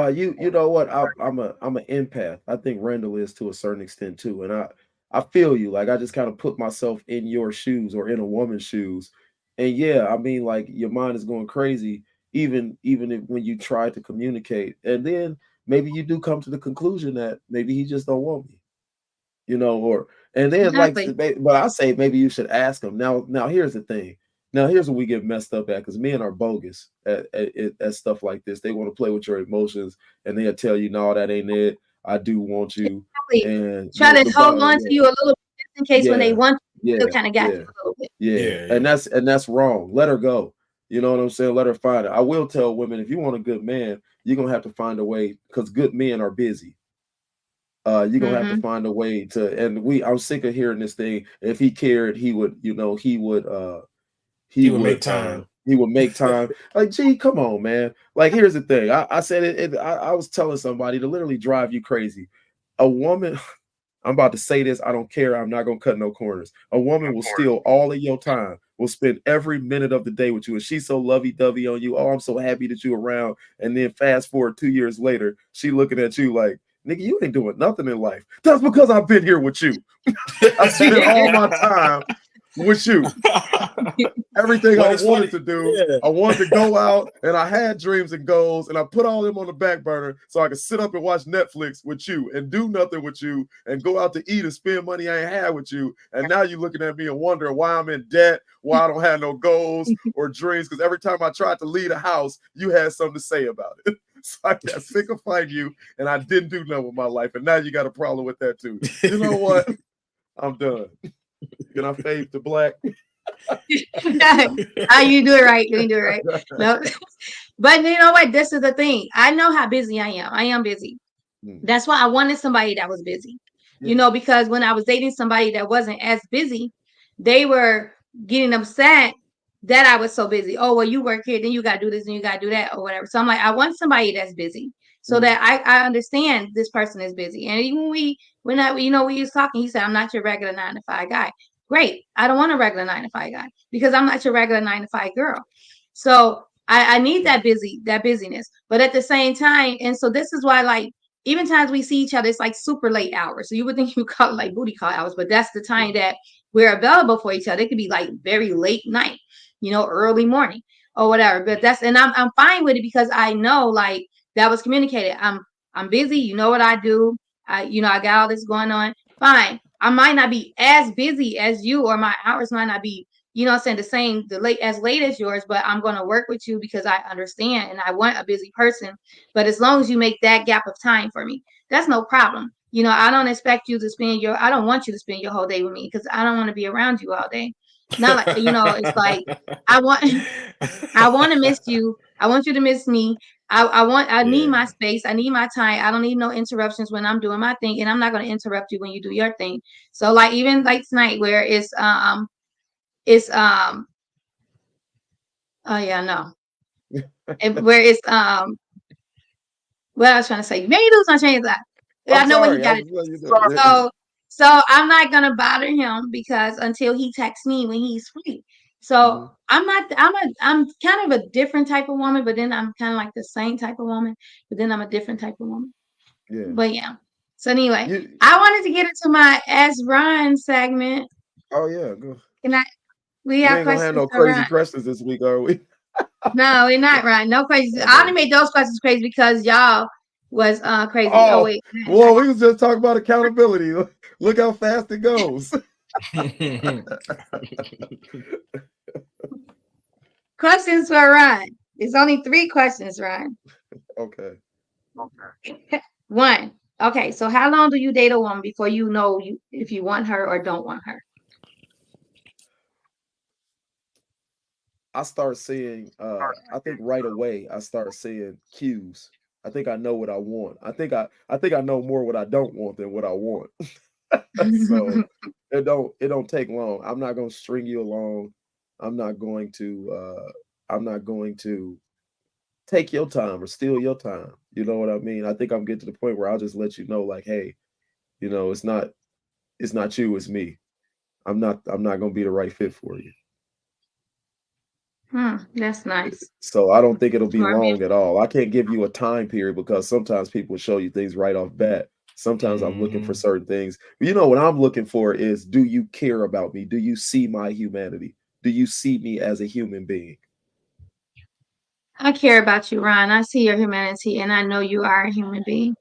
You know what? I'm an empath. I think Randall is to a certain extent too. And I feel you. Like I just kind of put myself in your shoes or in a woman's shoes. And yeah, I mean, like your mind is going crazy, even if when you try to communicate. And then maybe you do come to the conclusion that maybe he just don't want me. Or and then like, Exactly. but I say maybe you should ask him. Now here's the thing. Now here's what we get messed up at, because men are bogus at stuff like this. They want to play with your emotions, and they'll tell you, no, that ain't it. I do want you. Exactly. And Try to hold on to yeah, you a little bit, just in case when they yeah, want you, yeah, still kind of got yeah, you a little bit. yeah. Yeah. And that's wrong. Let her go. You know what I'm saying? Let her find it. I will tell women, if you want a good man, you're gonna have to find a way, because good men are busy. You're gonna have to Mm-hmm. find a way to, and I'm sick of hearing this thing. If he cared, he would, He would make time. he would make time. Like, gee, come on, man. Like, here's the thing. I said it, I was telling somebody to literally drive you crazy. A woman, I'm about to say this, I don't care. I'm not gonna cut no corners. A woman will steal all of your time, will spend every minute of the day with you, and she's so lovey-dovey on you. Oh, I'm so happy that you're around. And then fast forward 2 years later, she looking at you like, nigga, you ain't doing nothing in life. That's because I've been here with you. I spent all my time with you. Everything I wanted to do, I wanted to go out, and I had dreams and goals, and I put all them on the back burner so I could sit up and watch Netflix with you and do nothing with you and go out to eat and spend money I ain't had with you. And now you're looking at me and wondering why I'm in debt, why I don't have no goals or dreams, because every time I tried to leave a house, you had something to say about it. So I got sick of fighting you, and I didn't do nothing with my life, and now you got a problem with that too. You know what? I'm done. Can I fade to black? You do it right. You do it right. No. But you know what? This is the thing. I know how busy I am. I am busy. That's why I wanted somebody that was busy. Because when I was dating somebody that wasn't as busy, they were getting upset that I was so busy. Oh, well, you work here, then you got to do this and you got to do that or whatever. So I'm like, I want somebody that's busy, so that I understand this person is busy. And even when we was talking, he said, I'm not your regular 9 to 5 guy. Great. I don't want a regular 9 to 5 guy, because I'm not your regular 9 to 5 girl. So I need that busyness. But at the same time, and so this is why, like, even times we see each other, it's like super late hours. So you would think you call it like booty call hours, but that's the time that we're available for each other. It could be like very late night, early morning or whatever. But I'm fine with it, because I know, like, that was communicated. I'm busy. You know what I do. I got all this going on. Fine. I might not be as busy as you, or my hours might not be, the late as yours, but I'm going to work with you because I understand and I want a busy person. But as long as you make that gap of time for me, that's no problem. I don't expect you to I don't want you to spend your whole day with me, because I don't want to be around you all day. Not like, it's like, I want to miss you. I want you to miss me. I need my space. I need my time. I don't need no interruptions when I'm doing my thing, and I'm not going to interrupt you when you do your thing. So like, even like tonight, where it's oh yeah, no. Where it's what I was trying to say. Maybe lose my train of thought. I know what he got to do. So I'm not gonna bother him, because until he texts me when he's free. So I'm kind of a different type of woman, but then I'm kind of like the same type of woman, but then I'm a different type of woman. Yeah. But yeah. So anyway, I wanted to get into my Ask Ron segment. Oh yeah, go. We have ain't gonna have no crazy questions this week, are we? No, we're not, Ron. No crazy. I only made those questions crazy because y'all was crazy. Oh wait. Well, we was just talking about accountability. Look how fast it goes. Questions for Ron. It's only 3 questions, Ron. Okay. 1. Okay, so how long do you date a woman before you know if you want her or don't want her? I start seeing I think right away I start seeing cues. I think I know what I want. I think I know more what I don't want than what I want. So it don't take long. I'm not gonna string you along. I'm not going to I'm not going to take your time or steal your time. You know what I mean? I think I'm getting to the point where I'll just let you know, like, hey, you know, it's not you, it's me. I'm not gonna be the right fit for you. That's nice. So I don't think it'll be Smart man. long at all. I can't give you a time period because sometimes people show you things right off bat. Sometimes I'm looking for certain things. You know what I'm looking for is, do you care about me? Do you see my humanity? Do you see me as a human being? I care about you, Ron. I see your humanity, and I know you are a human being.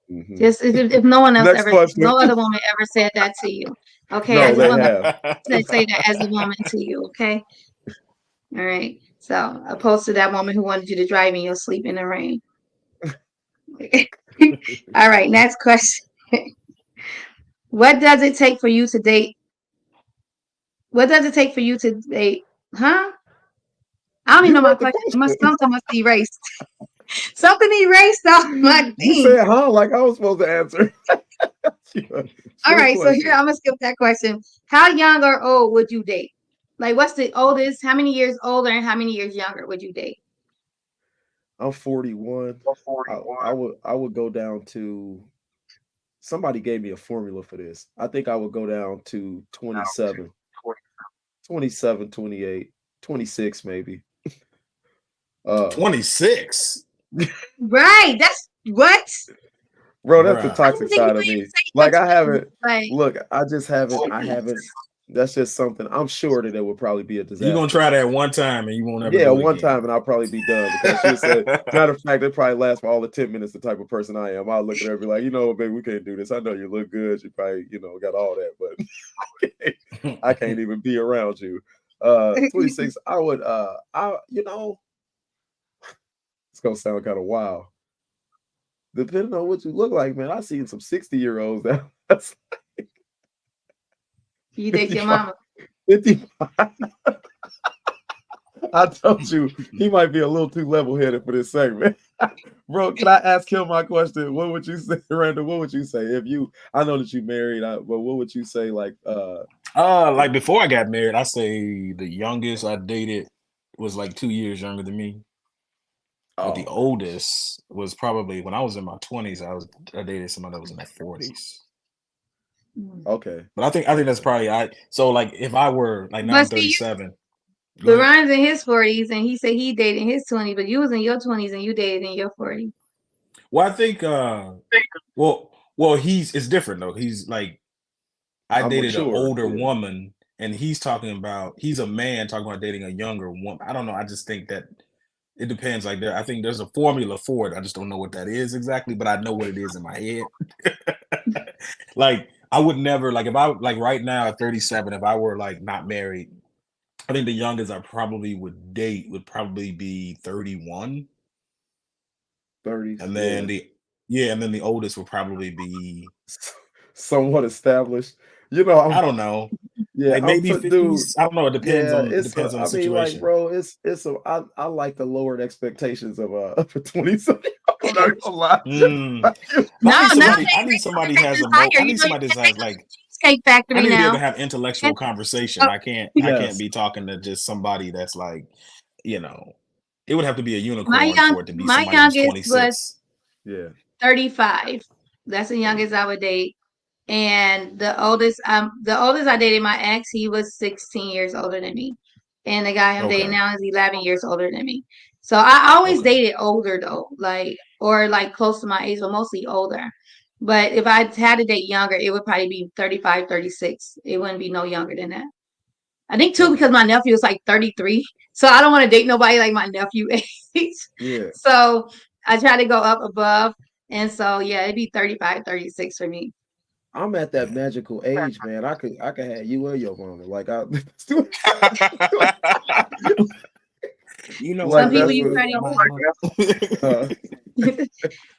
Hmm. Just if no one else Next ever, question. no other woman ever said that to you. Okay, I No, just they want have. to say that as a woman to you. Okay, all right. So opposed to that woman who wanted you to drive in your sleep in the rain. All right, next question. What does it take for you to date? What does it take for you to date? Huh? I don't even You know my read the question. question. Something must be erased. Something erased off my You thing. said, huh? Like I was supposed to answer. All Good right, so here question. I'm gonna skip that question. How young or old would you date? Like, what's the oldest? How many years older and how many years younger would you date? I'm 41. I would go down to, somebody gave me a formula for this. I think I would go down to 27, 27, 28, 26 maybe. 26. Right. That's what? Bro, that's the Bruh. I toxic didn't think you side would of even me. say your Like I 20s. haven't Like, look, I haven't that's just something. I'm sure that it would probably be a You're gonna disaster. try that one time and you won't ever Yeah, do it one again. time and I'll probably be done because she'll say, matter of fact, it probably lasts for all the 10 minutes, the type of person I am. I'll look at her and be like, you know what, baby, we can't do this. I know you look good. You probably, you know, got all that, but I can't even be around you. 26, I would you know, it's gonna sound kind of wild. Depending on what you look like, man. I seen some 60-year-olds that's you date your 55, mama. 55. I told you he might be a little too level-headed for this segment. Bro, can I ask him my question? What would you say, Randall? What would you say if you? I know that you married, but what would you say? Like, Like before I got married, I say the youngest I dated was like 2 years younger than me. But the oh, oldest was probably when I was in my 20s. I dated somebody that was in their 40s. okay, But I think that's okay. probably so like if I were like now But I'm see, 37. Go but ahead. Ryan's in his 40s and he said he dated in his 20s, but you was in your 20s and you dated in your 40s. Well, I think well he's it's different though. He's like I I'm dated an mature. older Yeah, woman and he's a man talking about dating a younger woman. I don't know. I just think that it depends. Like I think there's a formula for it. I just don't know what that is exactly, but I know what it is in my head. Like I would never like if I like right now at 37, if I were like not married, I think the youngest I probably would date would probably be 31. 30s. And Yeah, then the oldest would probably be somewhat established. You know, I don't know, yeah, like maybe dude. 50s. I don't know. Yeah, It it's depends on the I mean, like, situation. bro, it's a I like the lowered expectations of of a 20-something. I'm not gonna lie. Mm. But No, nowadays I need somebody who has expectations a higher. I You need know, you somebody can that take has them to like Cheesecake I Factory need to be able to now. have And, intellectual conversation. oh, I can't Yes. be talking to just somebody that's like, you know, it would have to be a unicorn for it to be my somebody who's youngest was 26. Yeah. 35. That's the Okay. youngest I would date. And the oldest I dated, my ex, he was 16 years older than me. And the guy I'm dating Okay. now is 11 years older than me. So I always Okay. dated older though, like or like close to my age, but mostly older. But if I had to date younger, it would probably be 35, 36. It wouldn't be no younger than that. I think too Okay. because my nephew is like 33. So I don't want to date nobody like my nephew age. Yeah. So I try to go up above. And so yeah, it'd be 35, 36 for me. I'm at that Yeah. magical age, man. I could have you and your mama. Like I You know Some like I'm people that's you good, what already mama. uh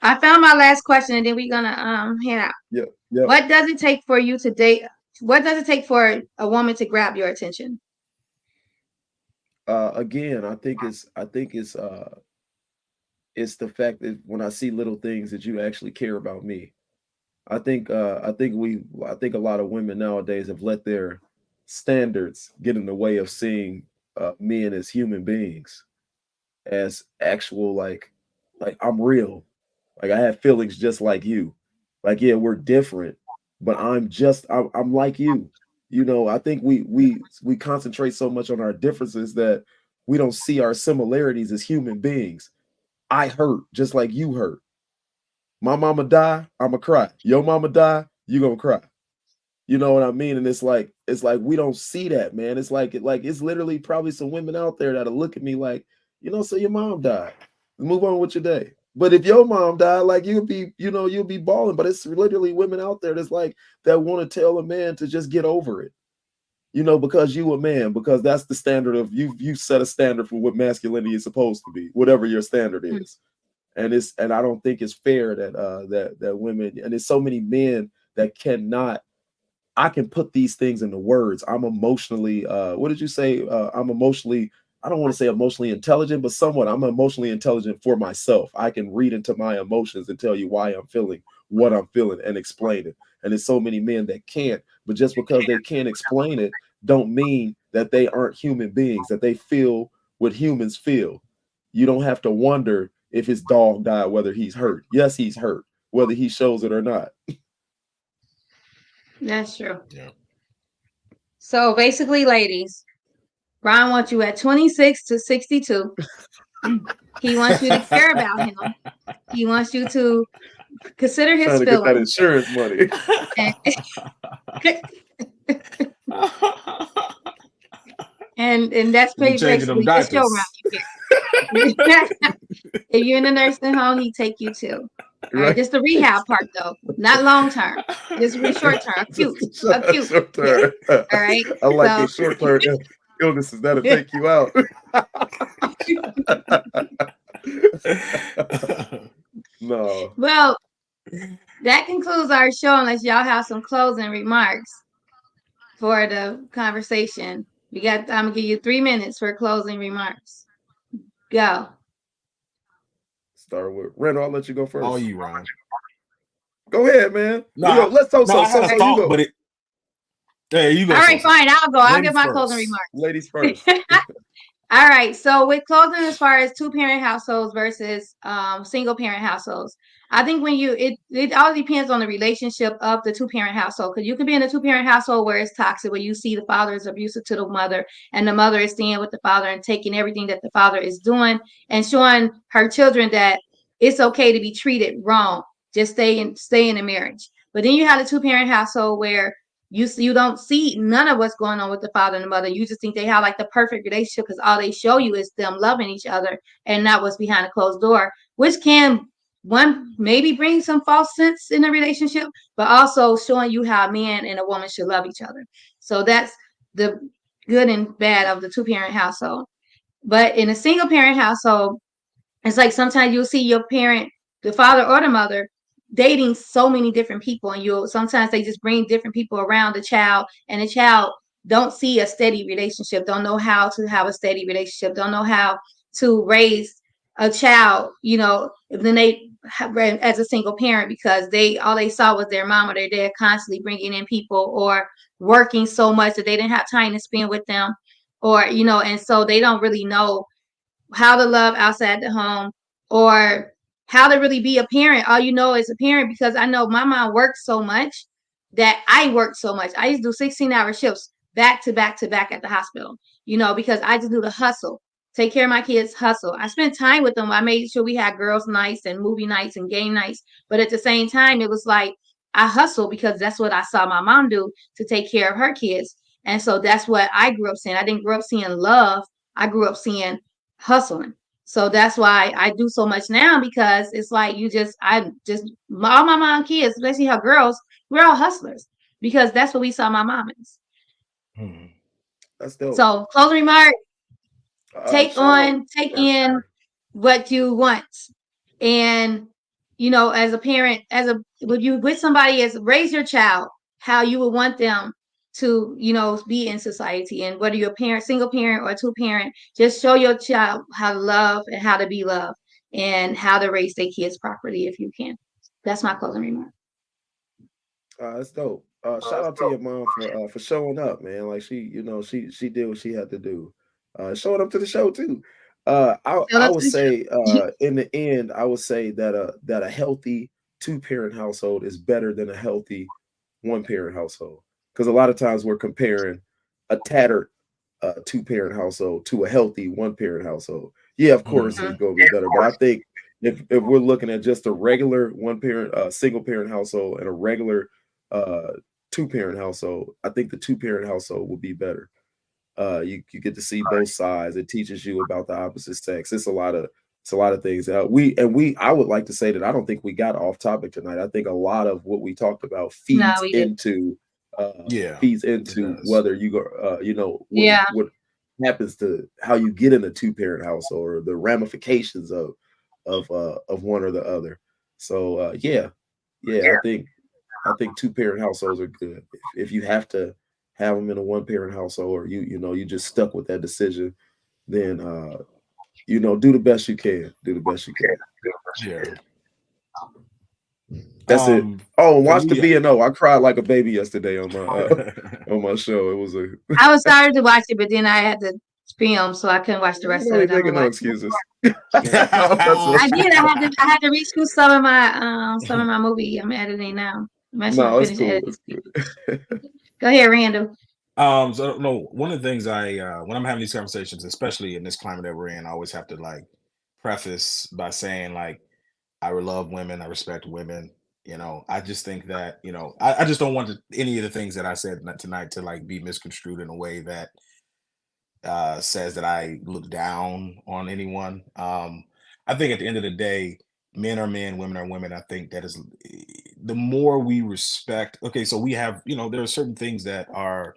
I found my last question and then we're gonna head out. yep, yep. What does it take for you to date? What does it take for a woman to grab your attention? Again, I think it's the fact that when I see little things that you actually care about me. I think a lot of women nowadays have let their standards get in the way of seeing men as human beings, as actual like I'm real. Like I have feelings just like you. Like yeah, we're different, but I'm like you. You know, I think we concentrate so much on our differences that we don't see our similarities as human beings. I hurt just like you hurt. My mama die, I'ma cry. Your mama die, you gonna cry. You know what I mean? And it's like we don't see that, man. It's like it's literally probably some women out there that'll look at me like, so your mom died. Move on with your day. But if your mom died, like you'll be balling. But it's literally women out there that's like that want to tell a man to just get over it. Because you a man, because that's the standard of you set a standard for what masculinity is supposed to be, whatever your standard Hmm. is. And I don't think it's fair that that women, and there's so many men that cannot. I can put these things into words. I'm emotionally, what did you say? I'm emotionally, I don't want to say emotionally intelligent, but somewhat I'm emotionally intelligent for myself. I can read into my emotions and tell you why I'm feeling what I'm feeling and explain it. And there's so many men that can't, but just because they can't explain it, don't mean that they aren't human beings, that they feel what humans feel. You don't have to wonder if his dog died, whether he's hurt. Yes, he's hurt, whether he shows it or not. That's true. Yeah. So basically, ladies, Ron wants you at 26 to 62. He wants you to care about him. He wants you to consider his Trying to get that feelings. insurance money. And, and that's We changing them basically the show around diapers. here. If you're in a nursing home, he take you too. All right, Right. just the rehab part though, not long term. Just short term, acute, Just acute. short term. All right. I like So the short term illnesses that'll take you out. No. well, that concludes our show. Unless y'all have some closing remarks for the conversation, I'm gonna give you 3 minutes for closing remarks. Go. Start with Randall. I'll let you go All first. you, Ron. Go ahead, man. No, You go. Let's no, I had a so you thought, go. but you go, All right, so. fine. I'll go. I'll give Ladies my closing first. remarks. Ladies first. All right. So with closing, as far as two-parent households versus single-parent households, I think when it all depends on the relationship of the two-parent household. Because you can be in a two-parent household where it's toxic, where you see the father is abusive to the mother, and the mother is staying with the father and taking everything that the father is doing and showing her children that it's okay to be treated wrong. Just stay in a marriage. But then you have a two-parent household where you don't see none of what's going on with the father and the mother. You just think they have like the perfect relationship because all they show you is them loving each other and not what's behind a closed door, which can one maybe bring some false sense in a relationship, but also showing you how a man and a woman should love each other. So that's the good and bad of the two-parent household. But in a single parent household, it's like sometimes you'll see your parent, the father or the mother, dating so many different people, and you'll sometimes they just bring different people around the child, and the child don't see a steady relationship, don't know how to have a steady relationship, don't know how to raise a child, then they as a single parent because they all they saw was their mom or their dad constantly bringing in people or working so much that they didn't have time to spend with them, or and so they don't really know how to love outside the home or how to really be a parent. All you know is a parent because I know my mom worked so much that I worked so much. I used to do 16-hour shifts back to back to back at the hospital, because I just do the hustle. Take care of my kids, hustle. I spent time with them. I made sure we had girls' nights and movie nights and game nights. But at the same time, it was like I hustle because that's what I saw my mom do to take care of her kids. And so that's what I grew up seeing. I didn't grow up seeing love. I grew up seeing hustling. So that's why I do so much now because it's like all my mom kids, especially her girls, we're all hustlers because that's what we saw my mom is. That's dope. So closing remark, take Shout in what you want. And, you know, as a parent, when you with somebody, as raise your child, how you would want them to, you know, be in society. And whether you're a parent, single parent or two parent, just show your child how to love and how to be loved and how to raise their kids properly if you can. That's my closing remark. That's dope. Shout out to your mom for showing up, man. Like she, you know, she did what she had to do. Showing up to the show too. I would say in the end, I would say that a healthy two-parent household is better than a healthy one-parent household. Because a lot of times we're comparing a tattered two-parent household to a healthy one-parent household. Yeah, of course it's gonna be better. But I think if we're looking at just a regular one-parent, single-parent household and a regular two-parent household, I think the two-parent household will be better. You get to see both sides. It teaches you about the opposite sex. It's a lot of things. I would like to say that I don't think we got off topic tonight. I think a lot of what we talked about feeds into whether you go what happens to how you get in a two-parent household or the ramifications of one or the other. So I think two-parent households are good. If you have to have them in a one-parent household, or you just stuck with that decision, then do the best you can. Do the best you can. Yeah. That's it. Oh, and watch the VNO. I cried like a baby yesterday on my show. It was I was sorry to watch it, but then I had to film, so I couldn't watch the rest of it. No excuses. I did. I had to reshoot some of my movie. I'm editing now. No, it's cool. It's good. Go ahead, Randall. So no, one of the things when I'm having these conversations, especially in this climate that we're in, I always have to like preface by saying like I love women, I respect women. You know, I just think that, I just don't want any of the things that I said tonight to like be misconstrued in a way that says that I look down on anyone. I think at the end of the day, men are men, women are women. I think that is the more we respect. Okay, so we have, there are certain things that are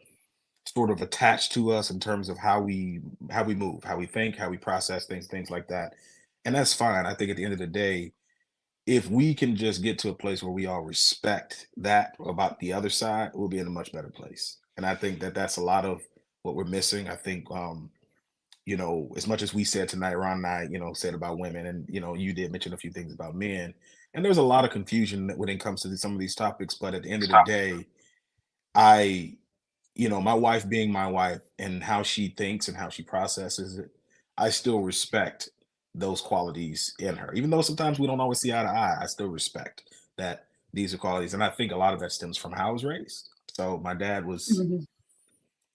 sort of attached to us in terms of how we move, how we think, how we process things like that. And that's fine. I think at the end of the day, if we can just get to a place where we all respect that about the other side, we'll be in a much better place. And I think that that's a lot of what we're missing. I think, as much as we said tonight, Ron and I, said about women, and, you did mention a few things about men, and there's a lot of confusion when it comes to some of these topics. But at the end of the day, my wife being my wife and how she thinks and how she processes it, I still respect those qualities in her. Even though sometimes we don't always see eye to eye, I still respect that these are qualities. And I think a lot of that stems from how I was raised. So my dad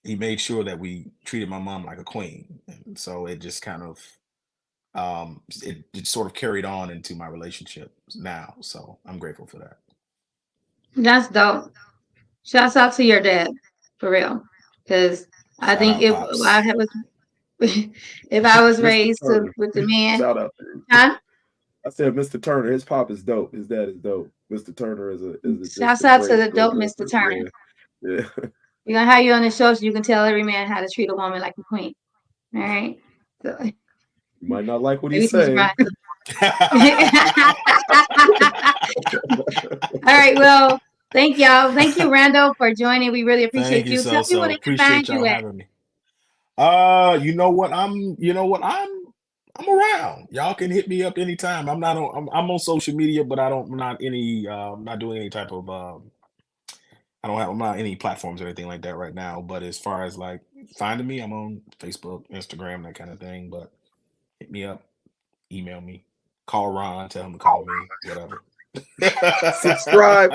he made sure that we treated my mom like a queen. And so it just kind of, it sort of carried on into my relationship now. So I'm grateful for that. That's dope. Shouts out to your dad, for real. Because I think if I was raised with the man, shout out. Huh? I said Mr. Turner. His pop is dope. His dad is dope. Mr. Turner is a shouts out to the dope Mr. Turner. Yeah. We're gonna have you on the show so you can tell every man how to treat a woman like a queen. All right. So, you might not like what he's saying. All right. Well, thank y'all. Thank you, Randall, for joining. We really appreciate you. Tell me where they can find you at. Having me. You know what? I'm around. Y'all can hit me up anytime. I'm on social media, but I'm not doing any type of I'm not any platforms or anything like that right now. But as far as like finding me, I'm on Facebook, Instagram, that kind of thing. But hit me up, email me, call Ron, tell him to call me, whatever. subscribe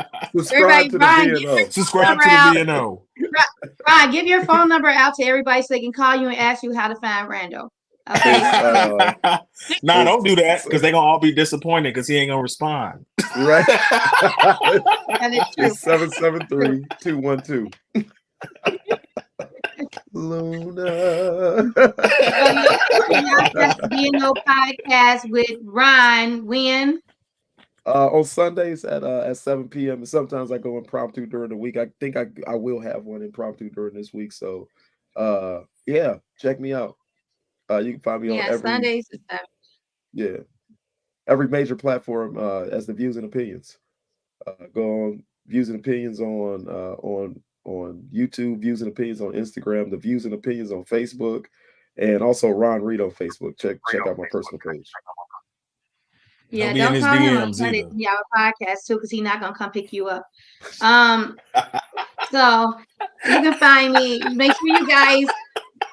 everybody, to the VNO. Subscribe to the VNO. Ron, give your phone number out to everybody so they can call you and ask you how to find Randall. Okay. Nah, don't do that because they're gonna all be disappointed because he ain't gonna respond. Right. It's 773-212. Luna. VNO podcast with Ron when On Sundays at 7 p.m. And sometimes I go impromptu during the week. I think I will have one impromptu during this week. So yeah, check me out. You can find me on Yeah, Sundays is every major platform as the Views and Opinions. Go on Views and Opinions on YouTube, Views and Opinions on Instagram, the Views and Opinions on Facebook, and also Ron Reed on Facebook. Check out my personal page. Yeah, Don't be in don't his call him on DMs Sunday either. to be our podcast too, because he's not gonna come pick you up. So you can find me. Make sure you guys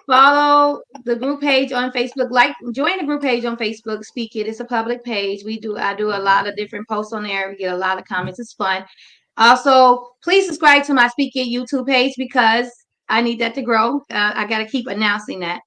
follow the group page on Facebook. Join the group page on Facebook. Speak It. It's a public page. I do a lot of different posts on there. We get a lot of comments. It's fun. Also, please subscribe to my Speak It YouTube page because I need that to grow. I got to keep announcing that.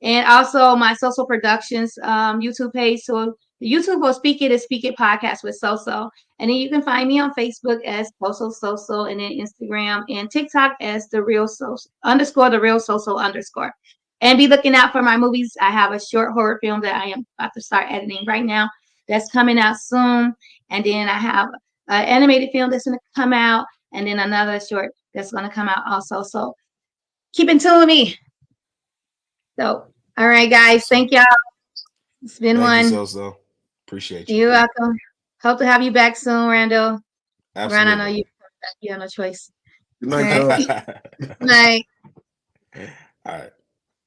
And also my SoSo Productions YouTube page. So the YouTube will Speak It is Speak It Podcast with SoSo. And then you can find me on Facebook as SoSo, and then Instagram and TikTok as the real SoSo _. And be looking out for my movies. I have a short horror film that I am about to start editing right now. That's coming out soon. And then I have an animated film that's going to come out, and then another short that's going to come out also. So keep in tune with me. So, all right, guys. Thank y'all. It's been Thank you, one. SoSo. Appreciate you. You're welcome. Hope to have you back soon, Randall. Absolutely. Ron, I know you have no choice. Good night, y'all. Good night. All right.